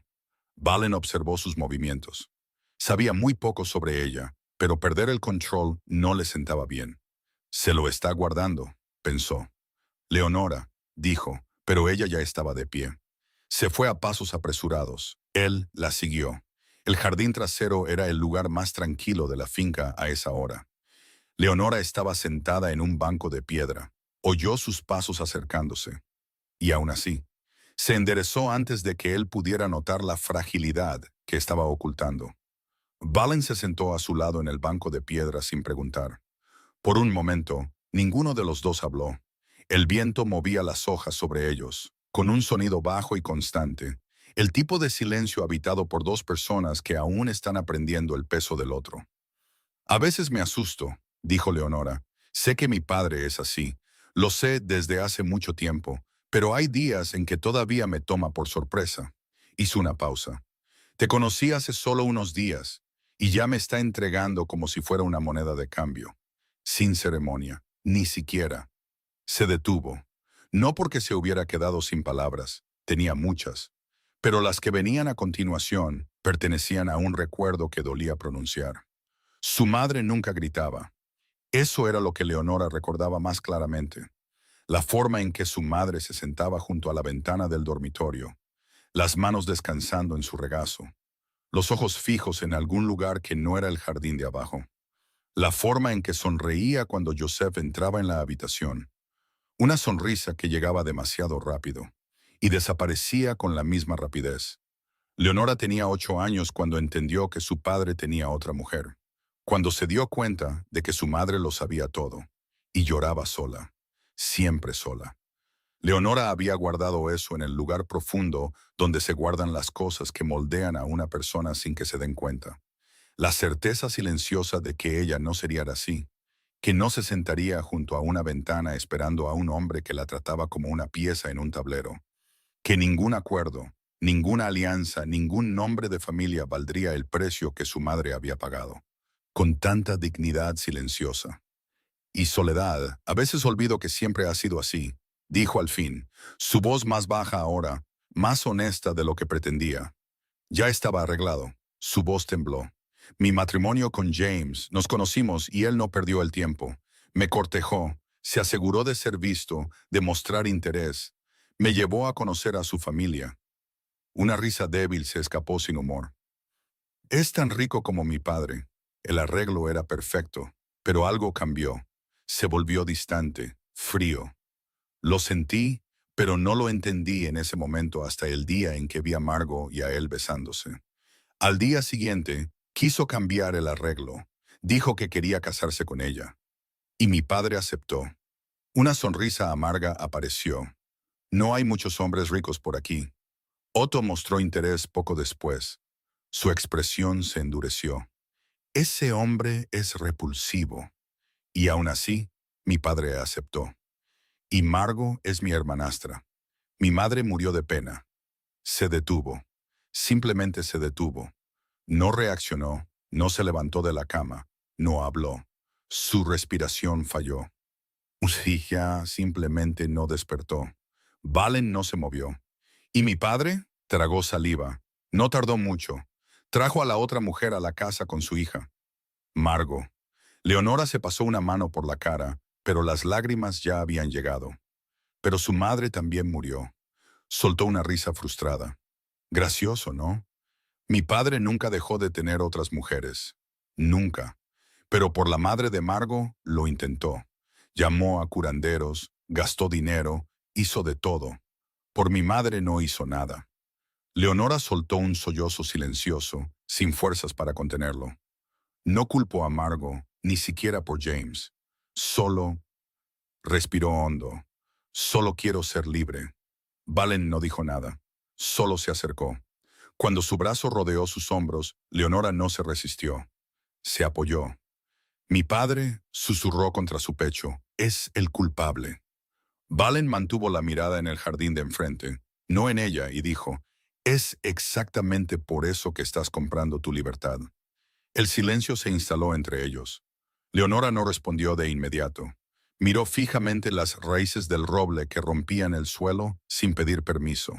Valen observó sus movimientos. Sabía muy poco sobre ella, pero perder el control no le sentaba bien. Se lo está guardando, pensó. Leonora, dijo, pero ella ya estaba de pie. Se fue a pasos apresurados. Él la siguió. El jardín trasero era el lugar más tranquilo de la finca a esa hora. Leonora estaba sentada en un banco de piedra. Oyó sus pasos acercándose. Y aún así, se enderezó antes de que él pudiera notar la fragilidad que estaba ocultando. Valen se sentó a su lado en el banco de piedra sin preguntar. Por un momento, ninguno de los dos habló. El viento movía las hojas sobre ellos, con un sonido bajo y constante, el tipo de silencio habitado por dos personas que aún están aprendiendo el peso del otro. A veces me asusto, dijo Leonora. Sé que mi padre es así. Lo sé desde hace mucho tiempo, pero hay días en que todavía me toma por sorpresa. Hizo una pausa. Te conocí hace solo unos días, y ya me está entregando como si fuera una moneda de cambio. Sin ceremonia, ni siquiera. Se detuvo. No porque se hubiera quedado sin palabras, tenía muchas, pero las que venían a continuación pertenecían a un recuerdo que dolía pronunciar. Su madre nunca gritaba. Eso era lo que Leonora recordaba más claramente. La forma en que su madre se sentaba junto a la ventana del dormitorio, las manos descansando en su regazo, los ojos fijos en algún lugar que no era el jardín de abajo. La forma en que sonreía cuando Joseph entraba en la habitación. Una sonrisa que llegaba demasiado rápido y desaparecía con la misma rapidez. Leonora tenía 8 años cuando entendió que su padre tenía otra mujer, cuando se dio cuenta de que su madre lo sabía todo, y lloraba sola, siempre sola. Leonora había guardado eso en el lugar profundo donde se guardan las cosas que moldean a una persona sin que se den cuenta. La certeza silenciosa de que ella no sería así, que no se sentaría junto a una ventana esperando a un hombre que la trataba como una pieza en un tablero, que ningún acuerdo, ninguna alianza, ningún nombre de familia valdría el precio que su madre había pagado, con tanta dignidad silenciosa. Y Soledad, a veces olvido que siempre ha sido así, dijo al fin, su voz más baja ahora, más honesta de lo que pretendía. Ya estaba arreglado. Su voz tembló. Mi matrimonio con James, nos conocimos y él no perdió el tiempo. Me cortejó, se aseguró de ser visto, de mostrar interés. Me llevó a conocer a su familia. Una risa débil se escapó sin humor. Es tan rico como mi padre. El arreglo era perfecto, pero algo cambió. Se volvió distante, frío. Lo sentí, pero no lo entendí en ese momento hasta el día en que vi a Margot y a él besándose. Al día siguiente, quiso cambiar el arreglo. Dijo que quería casarse con ella. Y mi padre aceptó. Una sonrisa amarga apareció. No hay muchos hombres ricos por aquí. Otto mostró interés poco después. Su expresión se endureció. Ese hombre es repulsivo. Y aún así, mi padre aceptó. Y Margot es mi hermanastra. Mi madre murió de pena. Se detuvo. Simplemente se detuvo. No reaccionó, no se levantó de la cama, no habló. Su respiración falló. Ya simplemente no despertó. Valen no se movió. ¿Y mi padre? Tragó saliva. No tardó mucho. Trajo a la otra mujer a la casa con su hija. Margot. Leonora se pasó una mano por la cara, pero las lágrimas ya habían llegado. Pero su madre también murió. Soltó una risa frustrada. Gracioso, ¿no? Mi padre nunca dejó de tener otras mujeres. Nunca. Pero por la madre de Margot lo intentó. Llamó a curanderos, gastó dinero, hizo de todo. Por mi madre no hizo nada. Leonora soltó un sollozo silencioso, sin fuerzas para contenerlo. No culpó a Margot, ni siquiera por James. Solo respiró hondo. Solo quiero ser libre. Valen no dijo nada. Solo se acercó. Cuando su brazo rodeó sus hombros, Leonora no se resistió. Se apoyó. Mi padre susurró contra su pecho. Es el culpable. Valen mantuvo la mirada en el jardín de enfrente, no en ella, y dijo, es exactamente por eso que estás comprando tu libertad. El silencio se instaló entre ellos. Leonora no respondió de inmediato. Miró fijamente las raíces del roble que rompían el suelo sin pedir permiso,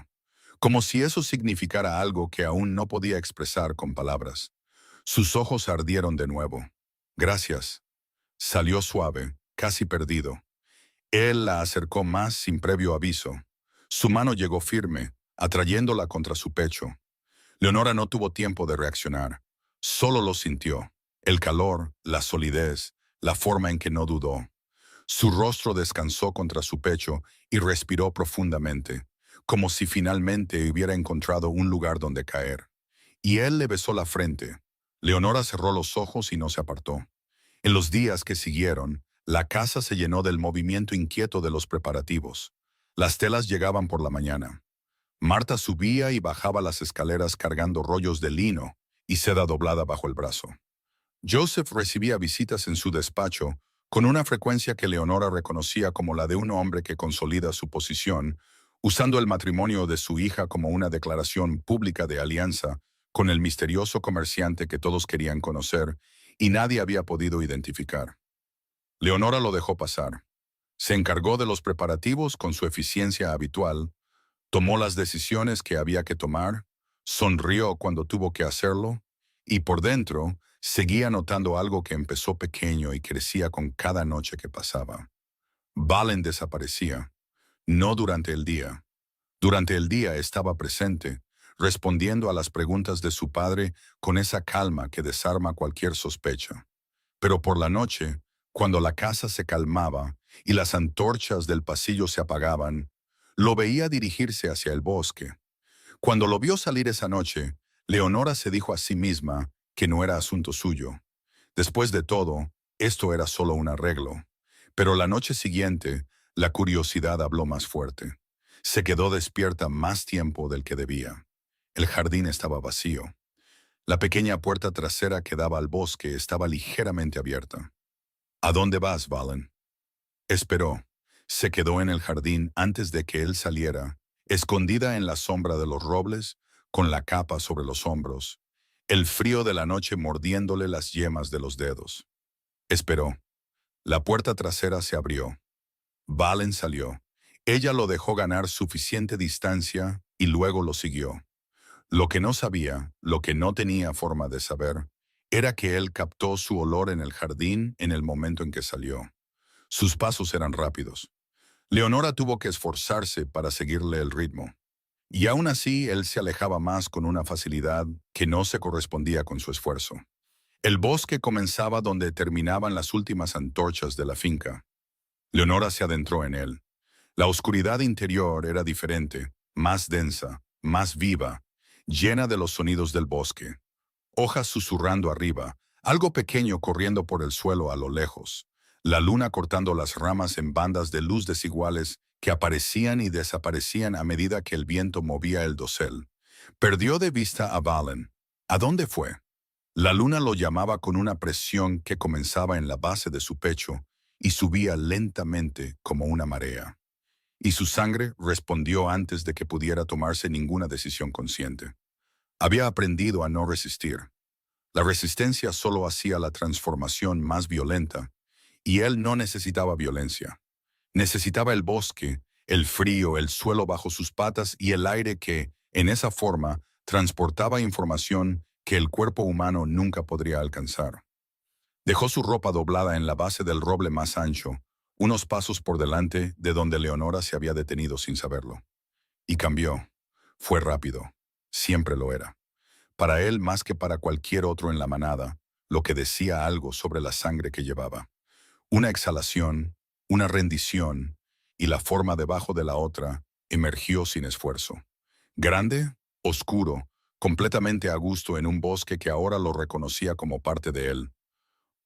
como si eso significara algo que aún no podía expresar con palabras. Sus ojos ardieron de nuevo. Gracias. Salió suave, casi perdido. Él la acercó más sin previo aviso. Su mano llegó firme, atrayéndola contra su pecho. Leonora no tuvo tiempo de reaccionar. Solo lo sintió. El calor, la solidez, la forma en que no dudó. Su rostro descansó contra su pecho y respiró profundamente, como si finalmente hubiera encontrado un lugar donde caer. Y él le besó la frente. Leonora cerró los ojos y no se apartó. En los días que siguieron, la casa se llenó del movimiento inquieto de los preparativos. Las telas llegaban por la mañana. Marta subía y bajaba las escaleras cargando rollos de lino y seda doblada bajo el brazo. Joseph recibía visitas en su despacho con una frecuencia que Leonora reconocía como la de un hombre que consolida su posición, usando el matrimonio de su hija como una declaración pública de alianza con el misterioso comerciante que todos querían conocer y nadie había podido identificar. Leonora lo dejó pasar. Se encargó de los preparativos con su eficiencia habitual, tomó las decisiones que había que tomar, sonrió cuando tuvo que hacerlo, y por dentro seguía notando algo que empezó pequeño y crecía con cada noche que pasaba. Valen desaparecía, no durante el día. Durante el día estaba presente, respondiendo a las preguntas de su padre con esa calma que desarma cualquier sospecha. Pero por la noche, cuando la casa se calmaba y las antorchas del pasillo se apagaban, lo veía dirigirse hacia el bosque. Cuando lo vio salir esa noche, Leonora se dijo a sí misma que no era asunto suyo. Después de todo, esto era solo un arreglo. Pero la noche siguiente, la curiosidad habló más fuerte. Se quedó despierta más tiempo del que debía. El jardín estaba vacío. La pequeña puerta trasera que daba al bosque estaba ligeramente abierta. ¿A dónde vas, Valen? Esperó. Se quedó en el jardín antes de que él saliera, escondida en la sombra de los robles, con la capa sobre los hombros, el frío de la noche mordiéndole las yemas de los dedos. Esperó. La puerta trasera se abrió. Valen salió. Ella lo dejó ganar suficiente distancia y luego lo siguió. Lo que no sabía, lo que no tenía forma de saber, era que él captó su olor en el jardín en el momento en que salió. Sus pasos eran rápidos. Leonora tuvo que esforzarse para seguirle el ritmo. Y aún así, él se alejaba más con una facilidad que no se correspondía con su esfuerzo. El bosque comenzaba donde terminaban las últimas antorchas de la finca. Leonora se adentró en él. La oscuridad interior era diferente, más densa, más viva, llena de los sonidos del bosque. Hojas susurrando arriba, algo pequeño corriendo por el suelo a lo lejos, la luna cortando las ramas en bandas de luz desiguales que aparecían y desaparecían a medida que el viento movía el dosel. Perdió de vista a Valen. ¿A dónde fue? La luna lo llamaba con una presión que comenzaba en la base de su pecho y subía lentamente como una marea. Y su sangre respondió antes de que pudiera tomarse ninguna decisión consciente. Había aprendido a no resistir. La resistencia solo hacía la transformación más violenta, y él no necesitaba violencia. Necesitaba el bosque, el frío, el suelo bajo sus patas y el aire que, en esa forma, transportaba información que el cuerpo humano nunca podría alcanzar. Dejó su ropa doblada en la base del roble más ancho, unos pasos por delante de donde Leonora se había detenido sin saberlo. Y cambió. Fue rápido. Siempre lo era. Para él más que para cualquier otro en la manada, lo que decía algo sobre la sangre que llevaba. Una exhalación, una rendición, y la forma debajo de la otra emergió sin esfuerzo. Grande, oscuro, completamente a gusto en un bosque que ahora lo reconocía como parte de él.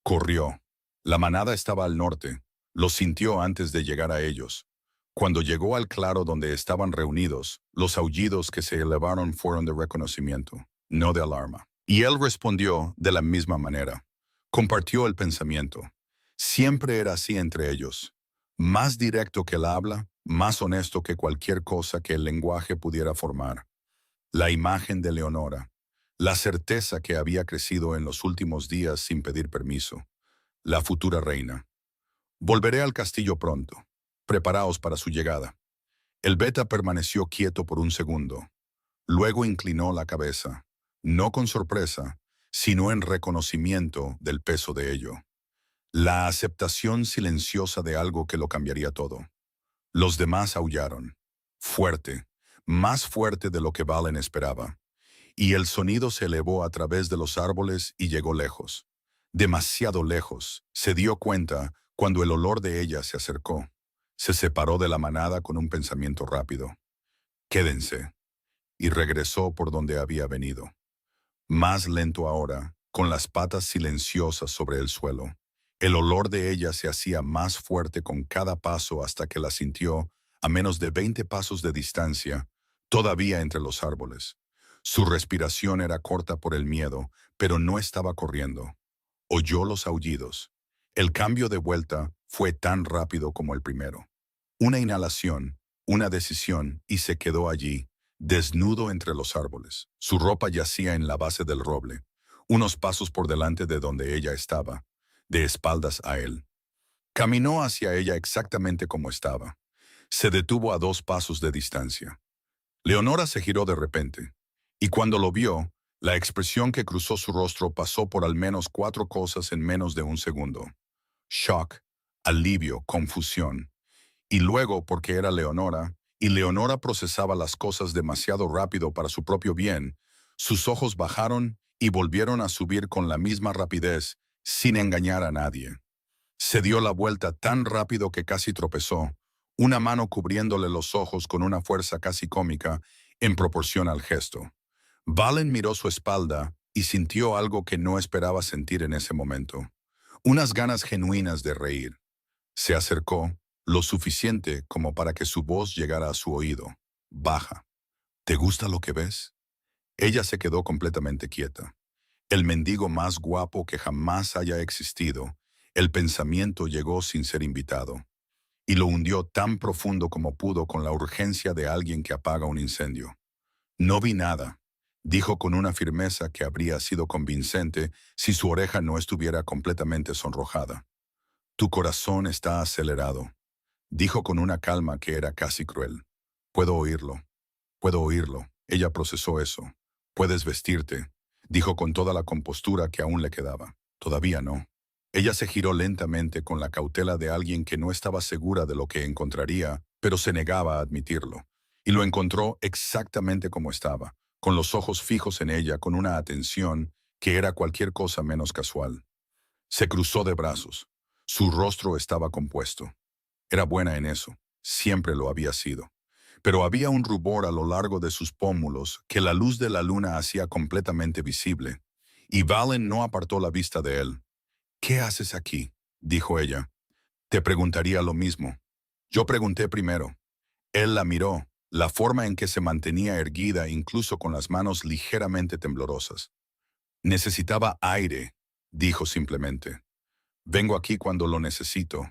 Corrió. La manada estaba al norte. Lo sintió antes de llegar a ellos. Cuando llegó al claro donde estaban reunidos, los aullidos que se elevaron fueron de reconocimiento, no de alarma. Y él respondió de la misma manera. Compartió el pensamiento. Siempre era así entre ellos. Más directo que el habla, más honesto que cualquier cosa que el lenguaje pudiera formar. La imagen de Leonora. La certeza que había crecido en los últimos días sin pedir permiso. La futura reina. Volveré al castillo pronto. Preparaos para su llegada. El beta permaneció quieto por un segundo. Luego inclinó la cabeza, no con sorpresa, sino en reconocimiento del peso de ello. La aceptación silenciosa de algo que lo cambiaría todo. Los demás aullaron. Fuerte, más fuerte de lo que Valen esperaba. Y el sonido se elevó a través de los árboles y llegó lejos. Demasiado lejos. Se dio cuenta cuando el olor de ella se acercó. Se separó de la manada con un pensamiento rápido. Quédense. Y regresó por donde había venido. Más lento ahora, con las patas silenciosas sobre el suelo. El olor de ella se hacía más fuerte con cada paso hasta que la sintió a menos de 20 pasos de distancia, todavía entre los árboles. Su respiración era corta por el miedo, pero no estaba corriendo. Oyó los aullidos. El cambio de vuelta fue tan rápido como el primero. Una inhalación, una decisión, y se quedó allí, desnudo entre los árboles. Su ropa yacía en la base del roble, unos pasos por delante de donde ella estaba, de espaldas a él. Caminó hacia ella exactamente como estaba. Se detuvo a 2 pasos de distancia. Leonora se giró de repente, y cuando lo vio, la expresión que cruzó su rostro pasó por al menos 4 cosas en menos de un segundo. Shock, alivio, confusión. Y luego, porque era Leonora, y Leonora procesaba las cosas demasiado rápido para su propio bien, sus ojos bajaron y volvieron a subir con la misma rapidez, sin engañar a nadie. Se dio la vuelta tan rápido que casi tropezó, una mano cubriéndole los ojos con una fuerza casi cómica en proporción al gesto. Valen miró su espalda y sintió algo que no esperaba sentir en ese momento. Unas ganas genuinas de reír. Se acercó, lo suficiente como para que su voz llegara a su oído. Baja. ¿Te gusta lo que ves? Ella se quedó completamente quieta. El mendigo más guapo que jamás haya existido, el pensamiento llegó sin ser invitado. Y lo hundió tan profundo como pudo con la urgencia de alguien que apaga un incendio. No vi nada, dijo con una firmeza que habría sido convincente si su oreja no estuviera completamente sonrojada. Tu corazón está acelerado, dijo con una calma que era casi cruel. Puedo oírlo. Puedo oírlo. Ella procesó eso. Puedes vestirte, dijo con toda la compostura que aún le quedaba. Todavía no. Ella se giró lentamente con la cautela de alguien que no estaba segura de lo que encontraría, pero se negaba a admitirlo. Y lo encontró exactamente como estaba, con los ojos fijos en ella, con una atención que era cualquier cosa menos casual. Se cruzó de brazos. Su rostro estaba compuesto. Era buena en eso. Siempre lo había sido. Pero había un rubor a lo largo de sus pómulos que la luz de la luna hacía completamente visible. Y Valen no apartó la vista de él. «¿Qué haces aquí?», dijo ella. «Te preguntaría lo mismo». Yo pregunté primero. Él la miró, la forma en que se mantenía erguida incluso con las manos ligeramente temblorosas. «Necesitaba aire», dijo simplemente. «Vengo aquí cuando lo necesito».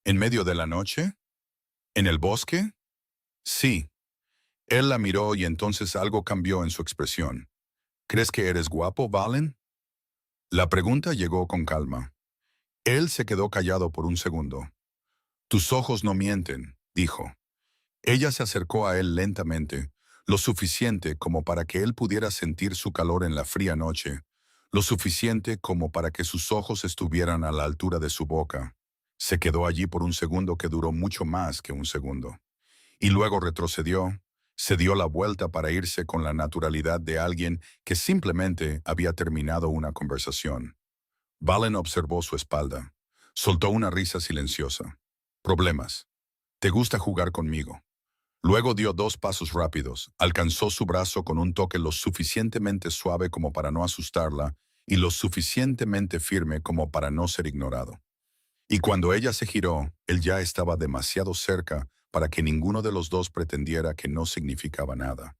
«¿En medio de la noche? ¿En el bosque?» «Sí». Él la miró y entonces algo cambió en su expresión. «¿Crees que eres guapo, Valen?» La pregunta llegó con calma. Él se quedó callado por un segundo. «Tus ojos no mienten», dijo. Ella se acercó a él lentamente, lo suficiente como para que él pudiera sentir su calor en la fría noche, lo suficiente como para que sus ojos estuvieran a la altura de su boca. Se quedó allí por un segundo que duró mucho más que un segundo. Y luego retrocedió, se dio la vuelta para irse con la naturalidad de alguien que simplemente había terminado una conversación. Valen observó su espalda. Soltó una risa silenciosa. «Problemas. Te gusta jugar conmigo». Luego dio 2 pasos rápidos, alcanzó su brazo con un toque lo suficientemente suave como para no asustarla y lo suficientemente firme como para no ser ignorado. Y cuando ella se giró, él ya estaba demasiado cerca para que ninguno de los dos pretendiera que no significaba nada.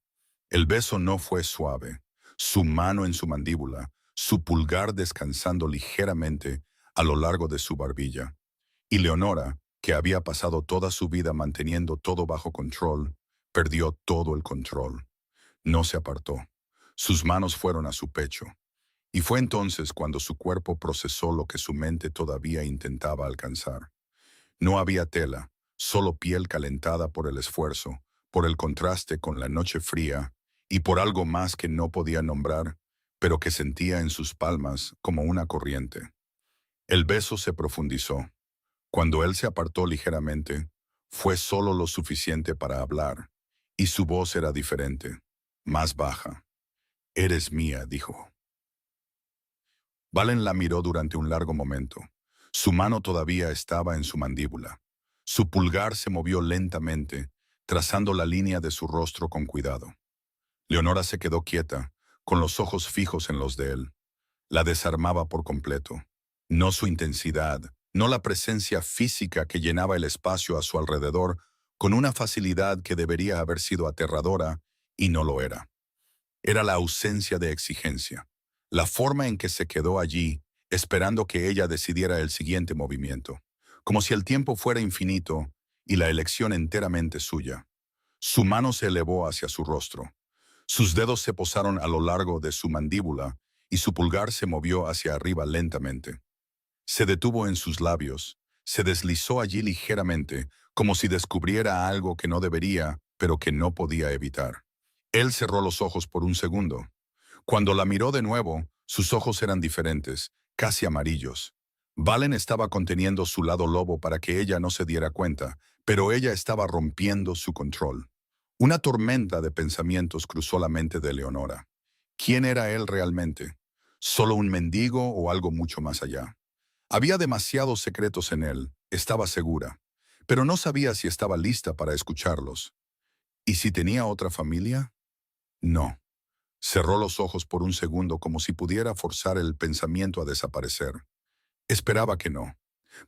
El beso no fue suave. Su mano en su mandíbula, su pulgar descansando ligeramente a lo largo de su barbilla. Y Leonora, que había pasado toda su vida manteniendo todo bajo control, perdió todo el control. No se apartó. Sus manos fueron a su pecho. Y fue entonces cuando su cuerpo procesó lo que su mente todavía intentaba alcanzar. No había tela, solo piel calentada por el esfuerzo, por el contraste con la noche fría y por algo más que no podía nombrar, pero que sentía en sus palmas como una corriente. El beso se profundizó. Cuando él se apartó ligeramente, fue solo lo suficiente para hablar, y su voz era diferente, más baja. «Eres mía», dijo. Valen la miró durante un largo momento. Su mano todavía estaba en su mandíbula. Su pulgar se movió lentamente, trazando la línea de su rostro con cuidado. Leonora se quedó quieta, con los ojos fijos en los de él. La desarmaba por completo. No su intensidad, no la presencia física que llenaba el espacio a su alrededor con una facilidad que debería haber sido aterradora y no lo era. Era la ausencia de exigencia, la forma en que se quedó allí, esperando que ella decidiera el siguiente movimiento, como si el tiempo fuera infinito y la elección enteramente suya. Su mano se elevó hacia su rostro. Sus dedos se posaron a lo largo de su mandíbula y su pulgar se movió hacia arriba lentamente. Se detuvo en sus labios, se deslizó allí ligeramente, como si descubriera algo que no debería, pero que no podía evitar. Él cerró los ojos por un segundo. Cuando la miró de nuevo, sus ojos eran diferentes, casi amarillos. Valen estaba conteniendo su lado lobo para que ella no se diera cuenta, pero ella estaba rompiendo su control. Una tormenta de pensamientos cruzó la mente de Leonora. ¿Quién era él realmente? ¿Solo un mendigo o algo mucho más allá? Había demasiados secretos en él, estaba segura, pero no sabía si estaba lista para escucharlos. ¿Y si tenía otra familia? No. Cerró los ojos por un segundo como si pudiera forzar el pensamiento a desaparecer. Esperaba que no.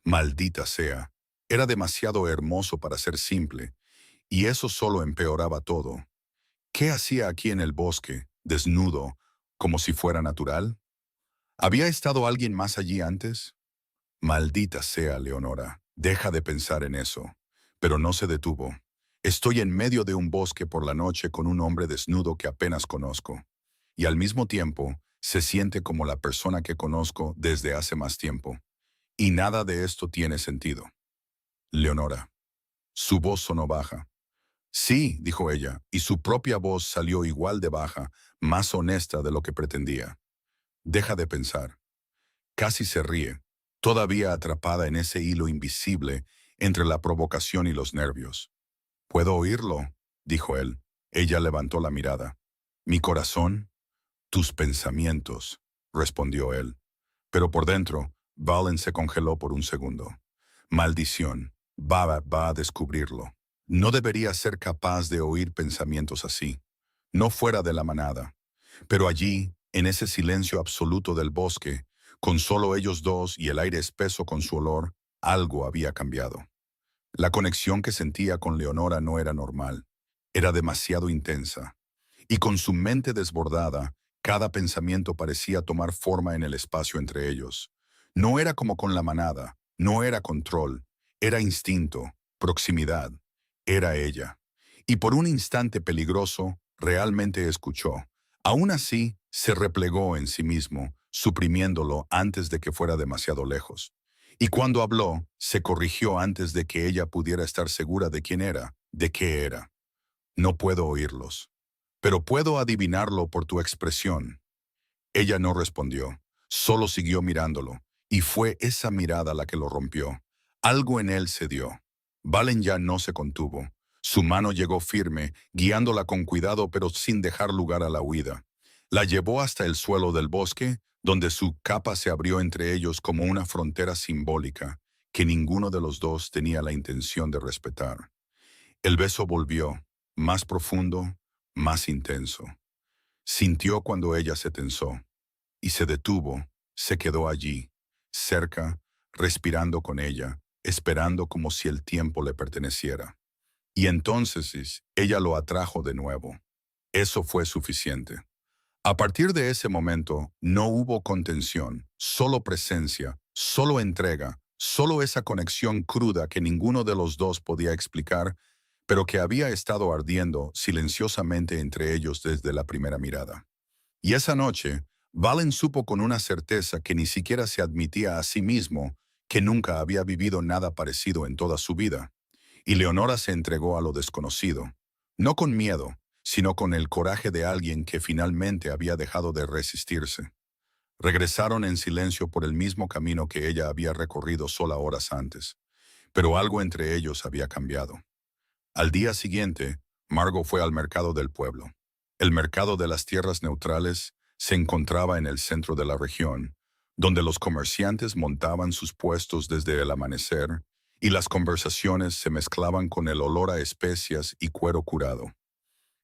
Maldita sea. Era demasiado hermoso para ser simple, y eso solo empeoraba todo. ¿Qué hacía aquí en el bosque, desnudo, como si fuera natural? ¿Había estado alguien más allí antes? Maldita sea, Leonora. Deja de pensar en eso. Pero no se detuvo. Estoy en medio de un bosque por la noche con un hombre desnudo que apenas conozco. Y al mismo tiempo, se siente como la persona que conozco desde hace más tiempo. Y nada de esto tiene sentido. Leonora. Su voz sonó baja. Sí, dijo ella, y su propia voz salió igual de baja, más honesta de lo que pretendía. Deja de pensar. Casi se ríe, todavía atrapada en ese hilo invisible entre la provocación y los nervios. «Puedo oírlo», dijo él. Ella levantó la mirada. «Mi corazón, tus pensamientos», respondió él. Pero por dentro, Valen se congeló por un segundo. Maldición, va a descubrirlo. No debería ser capaz de oír pensamientos así, no fuera de la manada. Pero allí, en ese silencio absoluto del bosque, con solo ellos dos y el aire espeso con su olor, algo había cambiado. La conexión que sentía con Leonora no era normal, era demasiado intensa. Y con su mente desbordada, cada pensamiento parecía tomar forma en el espacio entre ellos. No era como con la manada, no era control, era instinto, proximidad, era ella. Y por un instante peligroso, realmente escuchó. Aún así, se replegó en sí mismo, suprimiéndolo antes de que fuera demasiado lejos. Y cuando habló, se corrigió antes de que ella pudiera estar segura de quién era, de qué era. No puedo oírlos, pero puedo adivinarlo por tu expresión. Ella no respondió, solo siguió mirándolo, y fue esa mirada la que lo rompió. Algo en él cedió. Valen ya no se contuvo. Su mano llegó firme, guiándola con cuidado pero sin dejar lugar a la huida. La llevó hasta el suelo del bosque, donde su capa se abrió entre ellos como una frontera simbólica, que ninguno de los dos tenía la intención de respetar. El beso volvió, más profundo, más intenso. Sintió cuando ella se tensó, y se detuvo, se quedó allí, cerca, respirando con ella, esperando como si el tiempo le perteneciera. Y entonces ella lo atrajo de nuevo. Eso fue suficiente. A partir de ese momento, no hubo contención, solo presencia, solo entrega, solo esa conexión cruda que ninguno de los dos podía explicar, pero que había estado ardiendo silenciosamente entre ellos desde la primera mirada. Y esa noche, Valen supo con una certeza que ni siquiera se admitía a sí mismo que nunca había vivido nada parecido en toda su vida. Y Leonora se entregó a lo desconocido, no con miedo, sino con el coraje de alguien que finalmente había dejado de resistirse. Regresaron en silencio por el mismo camino que ella había recorrido sola horas antes, pero algo entre ellos había cambiado. Al día siguiente, Margot fue al mercado del pueblo. El mercado de las tierras neutrales se encontraba en el centro de la región, donde los comerciantes montaban sus puestos desde el amanecer y las conversaciones se mezclaban con el olor a especias y cuero curado.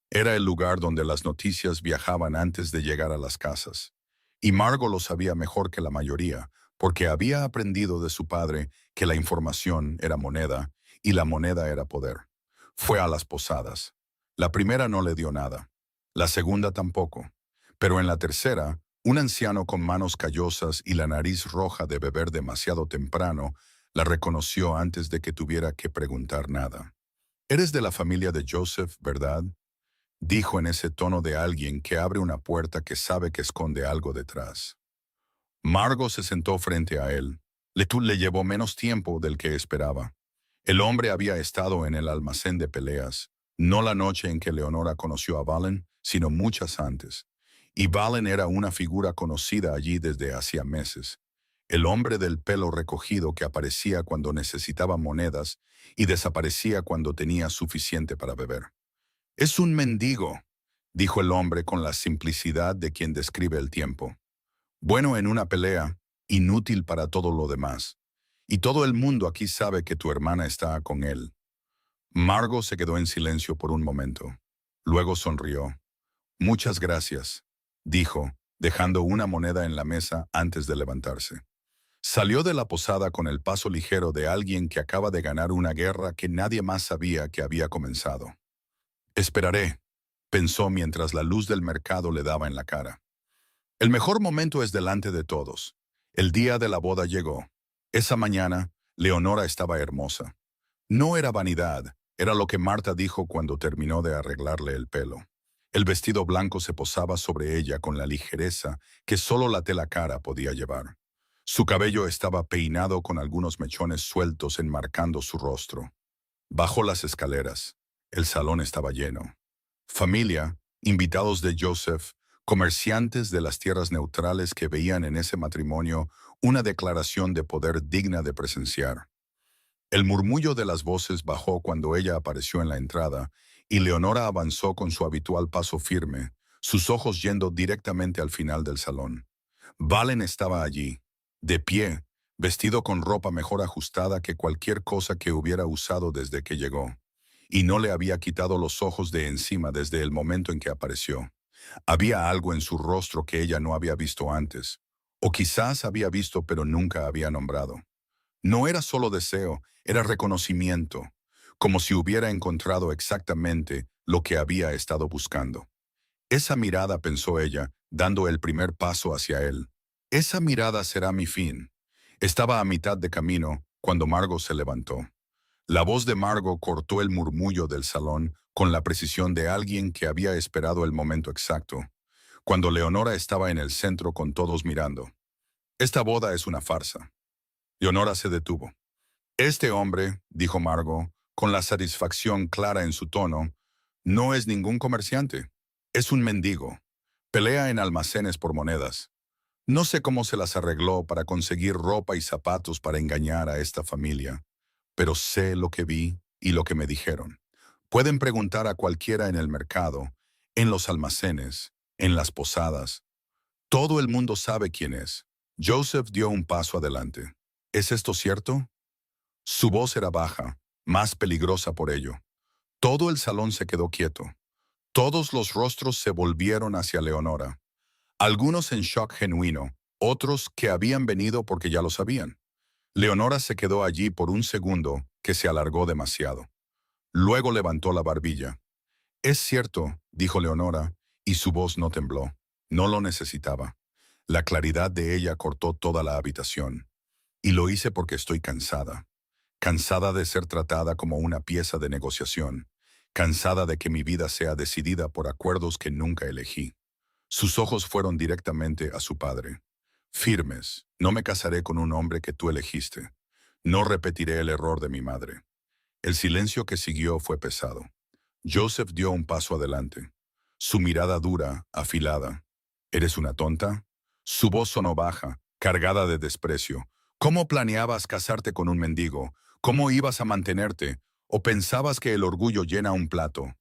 Era el lugar donde las noticias viajaban antes de llegar a las casas. Y Margot lo sabía mejor que la mayoría, porque había aprendido de su padre que la información era moneda y la moneda era poder. Fue a las posadas. La primera no le dio nada. La segunda tampoco. Pero en la tercera, un anciano con manos callosas y la nariz roja de beber demasiado temprano la reconoció antes de que tuviera que preguntar nada. «Eres de la familia de Joseph, ¿verdad?», dijo en ese tono de alguien que abre una puerta que sabe que esconde algo detrás. Margot se sentó frente a él. Le llevó menos tiempo del que esperaba. El hombre había estado en el almacén de peleas, no la noche en que Leonora conoció a Valen, sino muchas antes. Y Valen era una figura conocida allí desde hacía meses. El hombre del pelo recogido que aparecía cuando necesitaba monedas y desaparecía cuando tenía suficiente para beber. «Es un mendigo», dijo el hombre con la simplicidad de quien describe el tiempo. «Bueno en una pelea, inútil para todo lo demás. Y todo el mundo aquí sabe que tu hermana está con él». Margot se quedó en silencio por un momento. Luego sonrió. «Muchas gracias», dijo, dejando una moneda en la mesa antes de levantarse. Salió de la posada con el paso ligero de alguien que acaba de ganar una guerra que nadie más sabía que había comenzado. «Esperaré», pensó mientras la luz del mercado le daba en la cara. El mejor momento es delante de todos. El día de la boda llegó. Esa mañana, Leonora estaba hermosa. No era vanidad, era lo que Marta dijo cuando terminó de arreglarle el pelo. El vestido blanco se posaba sobre ella con la ligereza que solo la tela cara podía llevar. Su cabello estaba peinado con algunos mechones sueltos enmarcando su rostro. Bajó las escaleras. El salón estaba lleno. Familia, invitados de Joseph, comerciantes de las tierras neutrales que veían en ese matrimonio una declaración de poder digna de presenciar. El murmullo de las voces bajó cuando ella apareció en la entrada, y Leonora avanzó con su habitual paso firme, sus ojos yendo directamente al final del salón. Valen estaba allí, de pie, vestido con ropa mejor ajustada que cualquier cosa que hubiera usado desde que llegó, y no le había quitado los ojos de encima desde el momento en que apareció. Había algo en su rostro que ella no había visto antes, o quizás había visto pero nunca había nombrado. No era solo deseo, era reconocimiento, como si hubiera encontrado exactamente lo que había estado buscando. Esa mirada, pensó ella, dando el primer paso hacia él. Esa mirada será mi fin. Estaba a mitad de camino cuando Margot se levantó. La voz de Margot cortó el murmullo del salón con la precisión de alguien que había esperado el momento exacto, cuando Leonora estaba en el centro con todos mirando. Esta boda es una farsa. Leonora se detuvo. Este hombre, dijo Margot, con la satisfacción clara en su tono, no es ningún comerciante. Es un mendigo. Pelea en almacenes por monedas. No sé cómo se las arregló para conseguir ropa y zapatos para engañar a esta familia, pero sé lo que vi y lo que me dijeron. Pueden preguntar a cualquiera en el mercado, en los almacenes, en las posadas. Todo el mundo sabe quién es. Joseph dio un paso adelante. ¿Es esto cierto? Su voz era baja, más peligrosa por ello. Todo el salón se quedó quieto. Todos los rostros se volvieron hacia Leonora. Algunos en shock genuino, otros que habían venido porque ya lo sabían. Leonora se quedó allí por un segundo que se alargó demasiado. Luego levantó la barbilla. Es cierto, dijo Leonora, y su voz no tembló. No lo necesitaba. La claridad de ella cortó toda la habitación. Y lo hice porque estoy cansada. Cansada de ser tratada como una pieza de negociación. Cansada de que mi vida sea decidida por acuerdos que nunca elegí. Sus ojos fueron directamente a su padre. Firmes, no me casaré con un hombre que tú elegiste. No repetiré el error de mi madre. El silencio que siguió fue pesado. Joseph dio un paso adelante. Su mirada dura, afilada. ¿Eres una tonta? Su voz sonó baja, cargada de desprecio. ¿Cómo planeabas casarte con un mendigo? ¿Cómo ibas a mantenerte? ¿O pensabas que el orgullo llena un plato?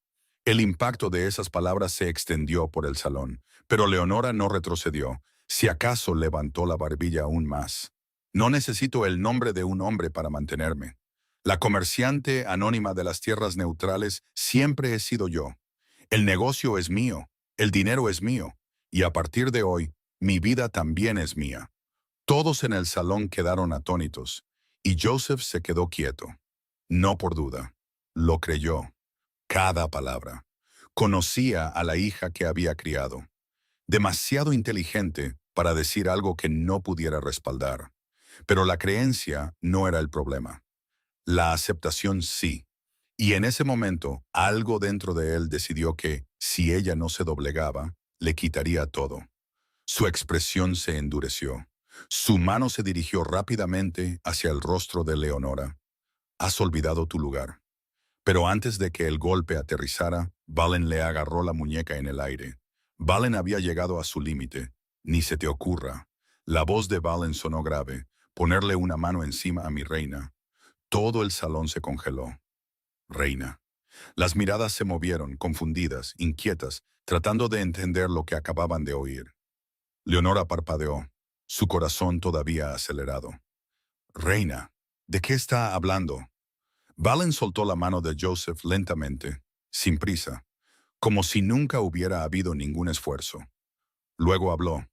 El impacto de esas palabras se extendió por el salón, pero Leonora no retrocedió. Si acaso levantó la barbilla aún más. No necesito el nombre de un hombre para mantenerme. La comerciante anónima de las tierras neutrales siempre he sido yo. El negocio es mío, el dinero es mío, y a partir de hoy, mi vida también es mía. Todos en el salón quedaron atónitos, y Joseph se quedó quieto. No por duda. Lo creyó. Cada palabra. Conocía a la hija que había criado. Demasiado inteligente para decir algo que no pudiera respaldar. Pero la creencia no era el problema. La aceptación sí. Y en ese momento, algo dentro de él decidió que, si ella no se doblegaba, le quitaría todo. Su expresión se endureció. Su mano se dirigió rápidamente hacia el rostro de Leonora. Has olvidado tu lugar. Pero antes de que el golpe aterrizara, Valen le agarró la muñeca en el aire. Valen había llegado a su límite. Ni se te ocurra. La voz de Valen sonó grave. Ponerle una mano encima a mi reina. Todo el salón se congeló. Reina. Las miradas se movieron, confundidas, inquietas, tratando de entender lo que acababan de oír. Leonora parpadeó, su corazón todavía acelerado. Reina, ¿de qué está hablando? Valen soltó la mano de Joseph lentamente, sin prisa, como si nunca hubiera habido ningún esfuerzo. Luego habló.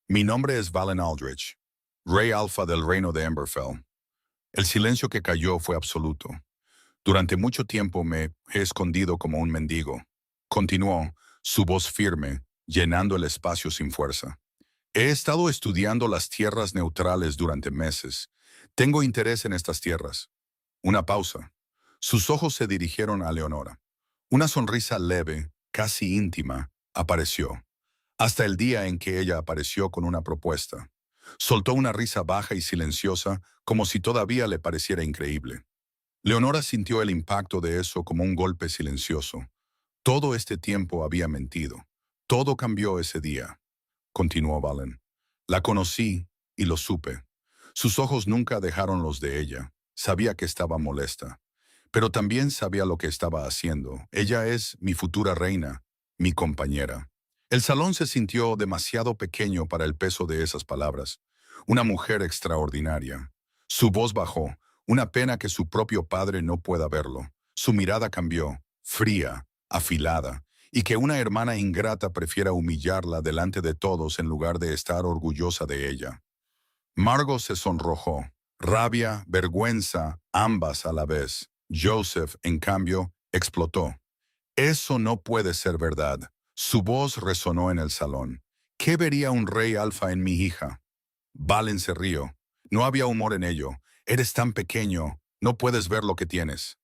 Mi nombre es Valen Aldrich, Rey Alfa del reino de Emberfell. El silencio que cayó fue absoluto. Durante mucho tiempo me he escondido como un mendigo. Continuó, su voz firme, llenando el espacio sin fuerza. He estado estudiando las tierras neutrales durante meses. Tengo interés en estas tierras. Una pausa. Sus ojos se dirigieron a Leonora. Una sonrisa leve, casi íntima, apareció. Hasta el día en que ella apareció con una propuesta. Soltó una risa baja y silenciosa, como si todavía le pareciera increíble. Leonora sintió el impacto de eso como un golpe silencioso. Todo este tiempo había mentido. Todo cambió ese día, continuó Valen. La conocí y lo supe. Sus ojos nunca dejaron los de ella. Sabía que estaba molesta, pero también sabía lo que estaba haciendo. Ella es mi futura reina, mi compañera. El salón se sintió demasiado pequeño para el peso de esas palabras. Una mujer extraordinaria. Su voz bajó. Una pena que su propio padre no pueda verlo. Su mirada cambió, fría, afilada, y que una hermana ingrata prefiera humillarla delante de todos en lugar de estar orgullosa de ella. Margot se sonrojó. Rabia, vergüenza, ambas a la vez. Joseph, en cambio, explotó. Eso no puede ser verdad. Su voz resonó en el salón. ¿Qué vería un rey alfa en mi hija? Valen se rió. No había humor en ello. Eres tan pequeño, no puedes ver lo que tienes.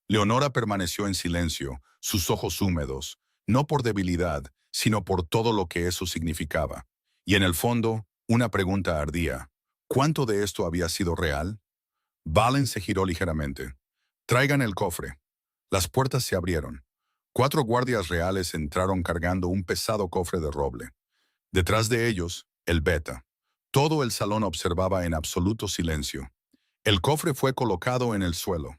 Leonora permaneció en silencio, sus ojos húmedos, no por debilidad, sino por todo lo que eso significaba. Y en el fondo, una pregunta ardía. ¿Cuánto de esto había sido real? Valen se giró ligeramente. Traigan el cofre. Las puertas se abrieron. 4 guardias reales entraron cargando un pesado cofre de roble. Detrás de ellos, el beta. Todo el salón observaba en absoluto silencio. El cofre fue colocado en el suelo.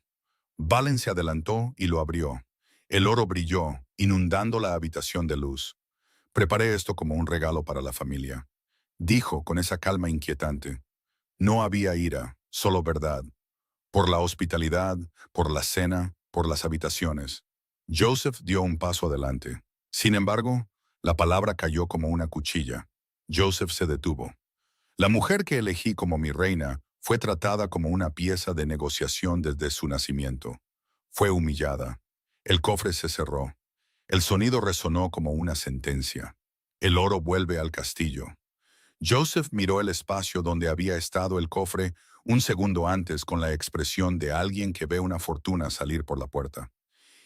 Valen se adelantó y lo abrió. El oro brilló, inundando la habitación de luz. Preparé esto como un regalo para la familia, dijo con esa calma inquietante. No había ira, solo verdad. Por la hospitalidad, por la cena, por las habitaciones. Joseph dio un paso adelante. Sin embargo, la palabra cayó como una cuchilla. Joseph se detuvo. La mujer que elegí como mi reina fue tratada como una pieza de negociación desde su nacimiento. Fue humillada. El cofre se cerró. El sonido resonó como una sentencia. El oro vuelve al castillo. Joseph miró el espacio donde había estado el cofre un segundo antes con la expresión de alguien que ve una fortuna salir por la puerta.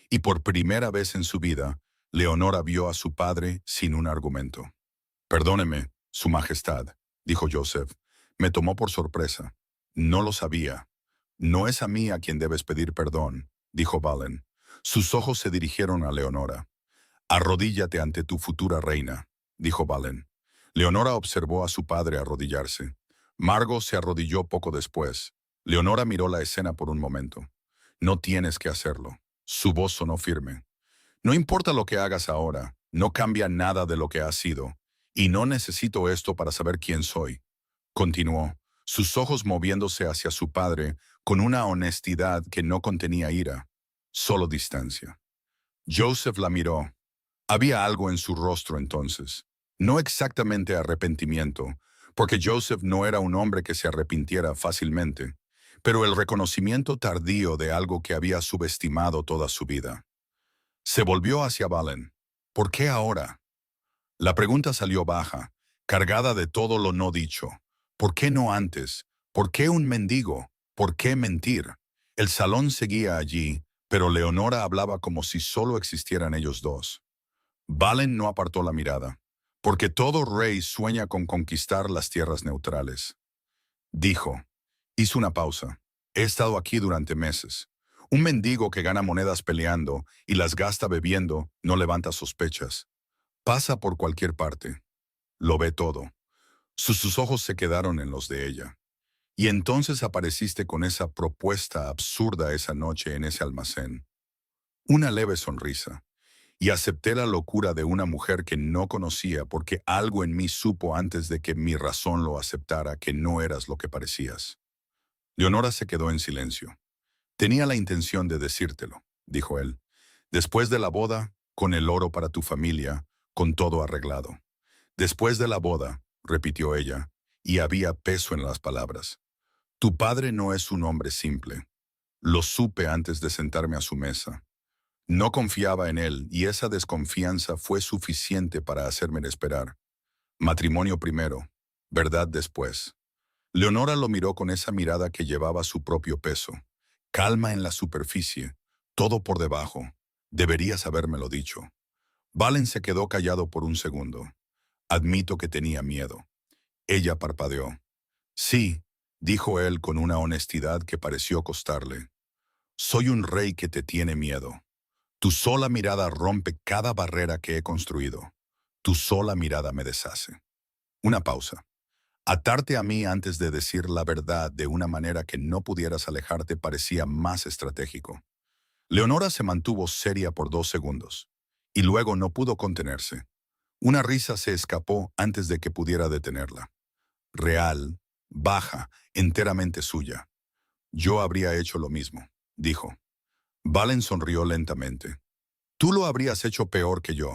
Y por primera vez en su vida, Leonora vio a su padre sin un argumento. Perdóneme, Su Majestad, dijo Joseph. Me tomó por sorpresa. No lo sabía. No es a mí a quien debes pedir perdón, dijo Valen. Sus ojos se dirigieron a Leonora. Arrodíllate ante tu futura reina, dijo Valen. Leonora observó a su padre arrodillarse. Margot se arrodilló poco después. Leonora miró la escena por un momento. No tienes que hacerlo. Su voz sonó firme. No importa lo que hagas ahora, no cambia nada de lo que has sido. Y no necesito esto para saber quién soy. Continuó, sus ojos moviéndose hacia su padre con una honestidad que no contenía ira, solo distancia. Joseph la miró. Había algo en su rostro entonces. No exactamente arrepentimiento, porque Joseph no era un hombre que se arrepintiera fácilmente, pero el reconocimiento tardío de algo que había subestimado toda su vida. Se volvió hacia Valen. ¿Por qué ahora? La pregunta salió baja, cargada de todo lo no dicho. ¿Por qué no antes? ¿Por qué un mendigo? ¿Por qué mentir? El salón seguía allí, pero Leonora hablaba como si solo existieran ellos dos. Valen no apartó la mirada, porque todo rey sueña con conquistar las tierras neutrales. Dijo, hizo una pausa. He estado aquí durante meses. Un mendigo que gana monedas peleando y las gasta bebiendo no levanta sospechas. Pasa por cualquier parte. Lo ve todo. Sus ojos se quedaron en los de ella. Y entonces apareciste con esa propuesta absurda esa noche en ese almacén. Una leve sonrisa. Y acepté la locura de una mujer que no conocía porque algo en mí supo antes de que mi razón lo aceptara que no eras lo que parecías. Leonora se quedó en silencio. Tenía la intención de decírtelo, dijo él. Después de la boda, con el oro para tu familia, con todo arreglado. Después de la boda, repitió ella, y había peso en las palabras. Tu padre no es un hombre simple. Lo supe antes de sentarme a su mesa. No confiaba en él y esa desconfianza fue suficiente para hacerme esperar. Matrimonio primero, verdad después. Leonora lo miró con esa mirada que llevaba su propio peso. Calma en la superficie, todo por debajo. Deberías habérmelo dicho. Valen se quedó callado por un segundo. Admito que tenía miedo. Ella parpadeó. Sí, dijo él con una honestidad que pareció costarle. Soy un rey que te tiene miedo. Tu sola mirada rompe cada barrera que he construido. Tu sola mirada me deshace. Una pausa. Atarte a mí antes de decir la verdad de una manera que no pudieras alejarte parecía más estratégico. Leonora se mantuvo seria por 2 segundos, y luego no pudo contenerse. Una risa se escapó antes de que pudiera detenerla. Real, baja, enteramente suya. Yo habría hecho lo mismo, dijo. Valen sonrió lentamente. Tú lo habrías hecho peor que yo.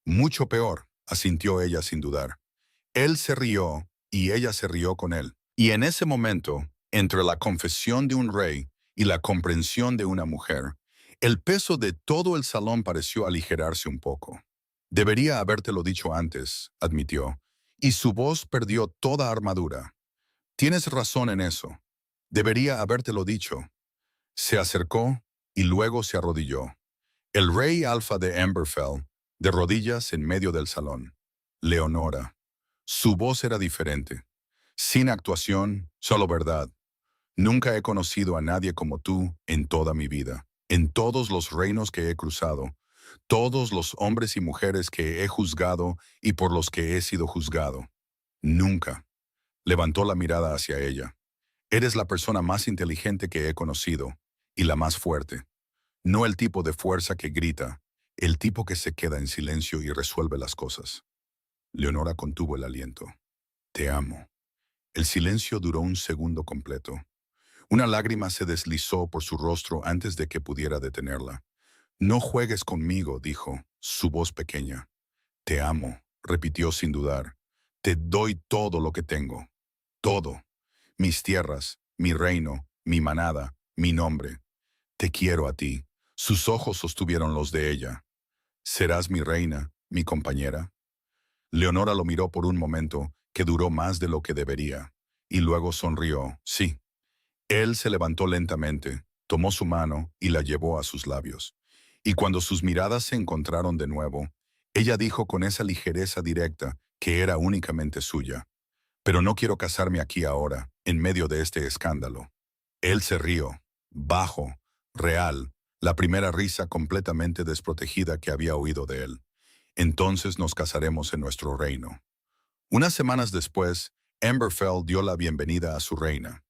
Mucho peor, asintió ella sin dudar. Él se rió y ella se rió con él. Y en ese momento, entre la confesión de un rey y la comprensión de una mujer, el peso de todo el salón pareció aligerarse un poco. Debería habértelo dicho antes, admitió, y su voz perdió toda armadura. Tienes razón en eso. Debería habértelo dicho. Se acercó y luego se arrodilló. El rey alfa de Emberfell, de rodillas en medio del salón. Leonora. Su voz era diferente. Sin actuación, solo verdad. Nunca he conocido a nadie como tú en toda mi vida. En todos los reinos que he cruzado, todos los hombres y mujeres que he juzgado y por los que he sido juzgado. Nunca. Levantó la mirada hacia ella. Eres la persona más inteligente que he conocido, y la más fuerte. No el tipo de fuerza que grita, el tipo que se queda en silencio y resuelve las cosas. Leonora contuvo el aliento. Te amo. El silencio duró un segundo completo. Una lágrima se deslizó por su rostro antes de que pudiera detenerla. No juegues conmigo, dijo, su voz pequeña. Te amo, repitió sin dudar. Te doy todo lo que tengo. Todo. Mis tierras, mi reino, mi manada, mi nombre. Te quiero a ti. Sus ojos sostuvieron los de ella. ¿Serás mi reina, mi compañera? Leonora lo miró por un momento, que duró más de lo que debería, y luego sonrió. Sí. Él se levantó lentamente, tomó su mano y la llevó a sus labios. Y cuando sus miradas se encontraron de nuevo, ella dijo con esa ligereza directa que era únicamente suya. Pero no quiero casarme aquí ahora, en medio de este escándalo. Él se rió, bajo, real, la primera risa completamente desprotegida que había oído de él. Entonces nos casaremos en nuestro reino. Unas semanas después, Emberfell dio la bienvenida a su reina.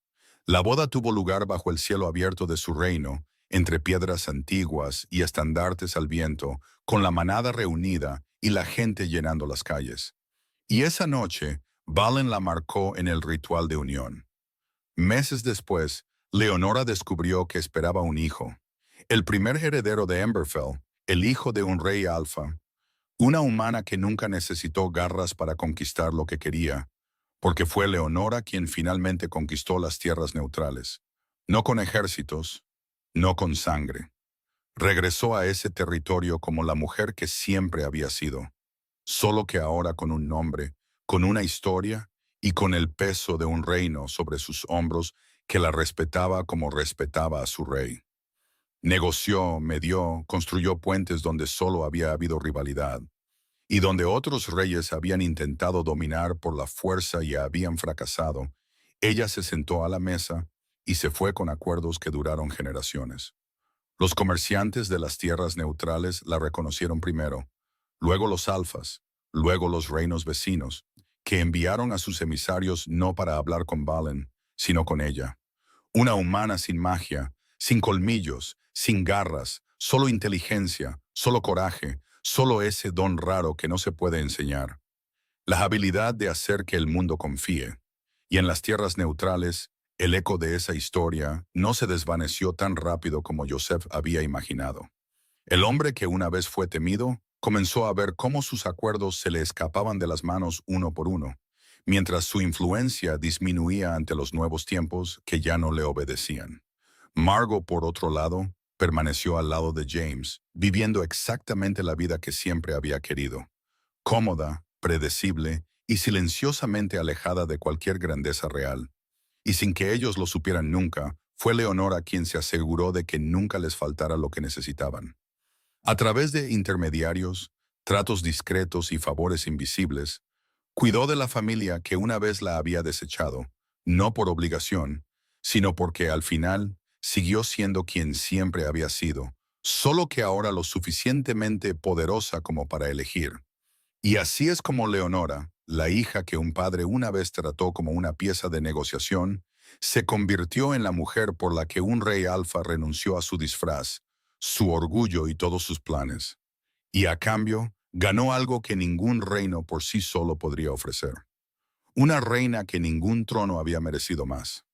La boda tuvo lugar bajo el cielo abierto de su reino, entre piedras antiguas y estandartes al viento, con la manada reunida y la gente llenando las calles. Y esa noche, Valen la marcó en el ritual de unión. Meses después, Leonora descubrió que esperaba un hijo. El primer heredero de Emberfell, el hijo de un rey alfa, una humana que nunca necesitó garras para conquistar lo que quería, porque fue Leonora quien finalmente conquistó las tierras neutrales. No con ejércitos, no con sangre. Regresó a ese territorio como la mujer que siempre había sido, solo que ahora con un nombre, con una historia y con el peso de un reino sobre sus hombros que la respetaba como respetaba a su rey. Negoció, medió, construyó puentes donde solo había habido rivalidad, y donde otros reyes habían intentado dominar por la fuerza y habían fracasado. Ella se sentó a la mesa y se fue con acuerdos que duraron generaciones. Los comerciantes de las tierras neutrales la reconocieron primero, luego los alfas, luego los reinos vecinos, que enviaron a sus emisarios no para hablar con Valen, sino con ella. Una humana sin magia, sin colmillos, sin garras, solo inteligencia, solo coraje, solo ese don raro que no se puede enseñar. La habilidad de hacer que el mundo confíe. Y en las tierras neutrales, el eco de esa historia no se desvaneció tan rápido como Joseph había imaginado. El hombre que una vez fue temido comenzó a ver cómo sus acuerdos se le escapaban de las manos uno por uno, mientras su influencia disminuía ante los nuevos tiempos que ya no le obedecían. Margot, por otro lado, permaneció al lado de James, viviendo exactamente la vida que siempre había querido. Cómoda, predecible y silenciosamente alejada de cualquier grandeza real. Y sin que ellos lo supieran nunca, fue Leonora quien se aseguró de que nunca les faltara lo que necesitaban. A través de intermediarios, tratos discretos y favores invisibles, cuidó de la familia que una vez la había desechado, no por obligación, sino porque al final Siguió siendo quien siempre había sido, solo que ahora lo suficientemente poderosa como para elegir. Y así es como Leonora, la hija que un padre una vez trató como una pieza de negociación, se convirtió en la mujer por la que un rey alfa renunció a su disfraz, su orgullo y todos sus planes. Y a cambio, ganó algo que ningún reino por sí solo podría ofrecer. Una reina que ningún trono había merecido más.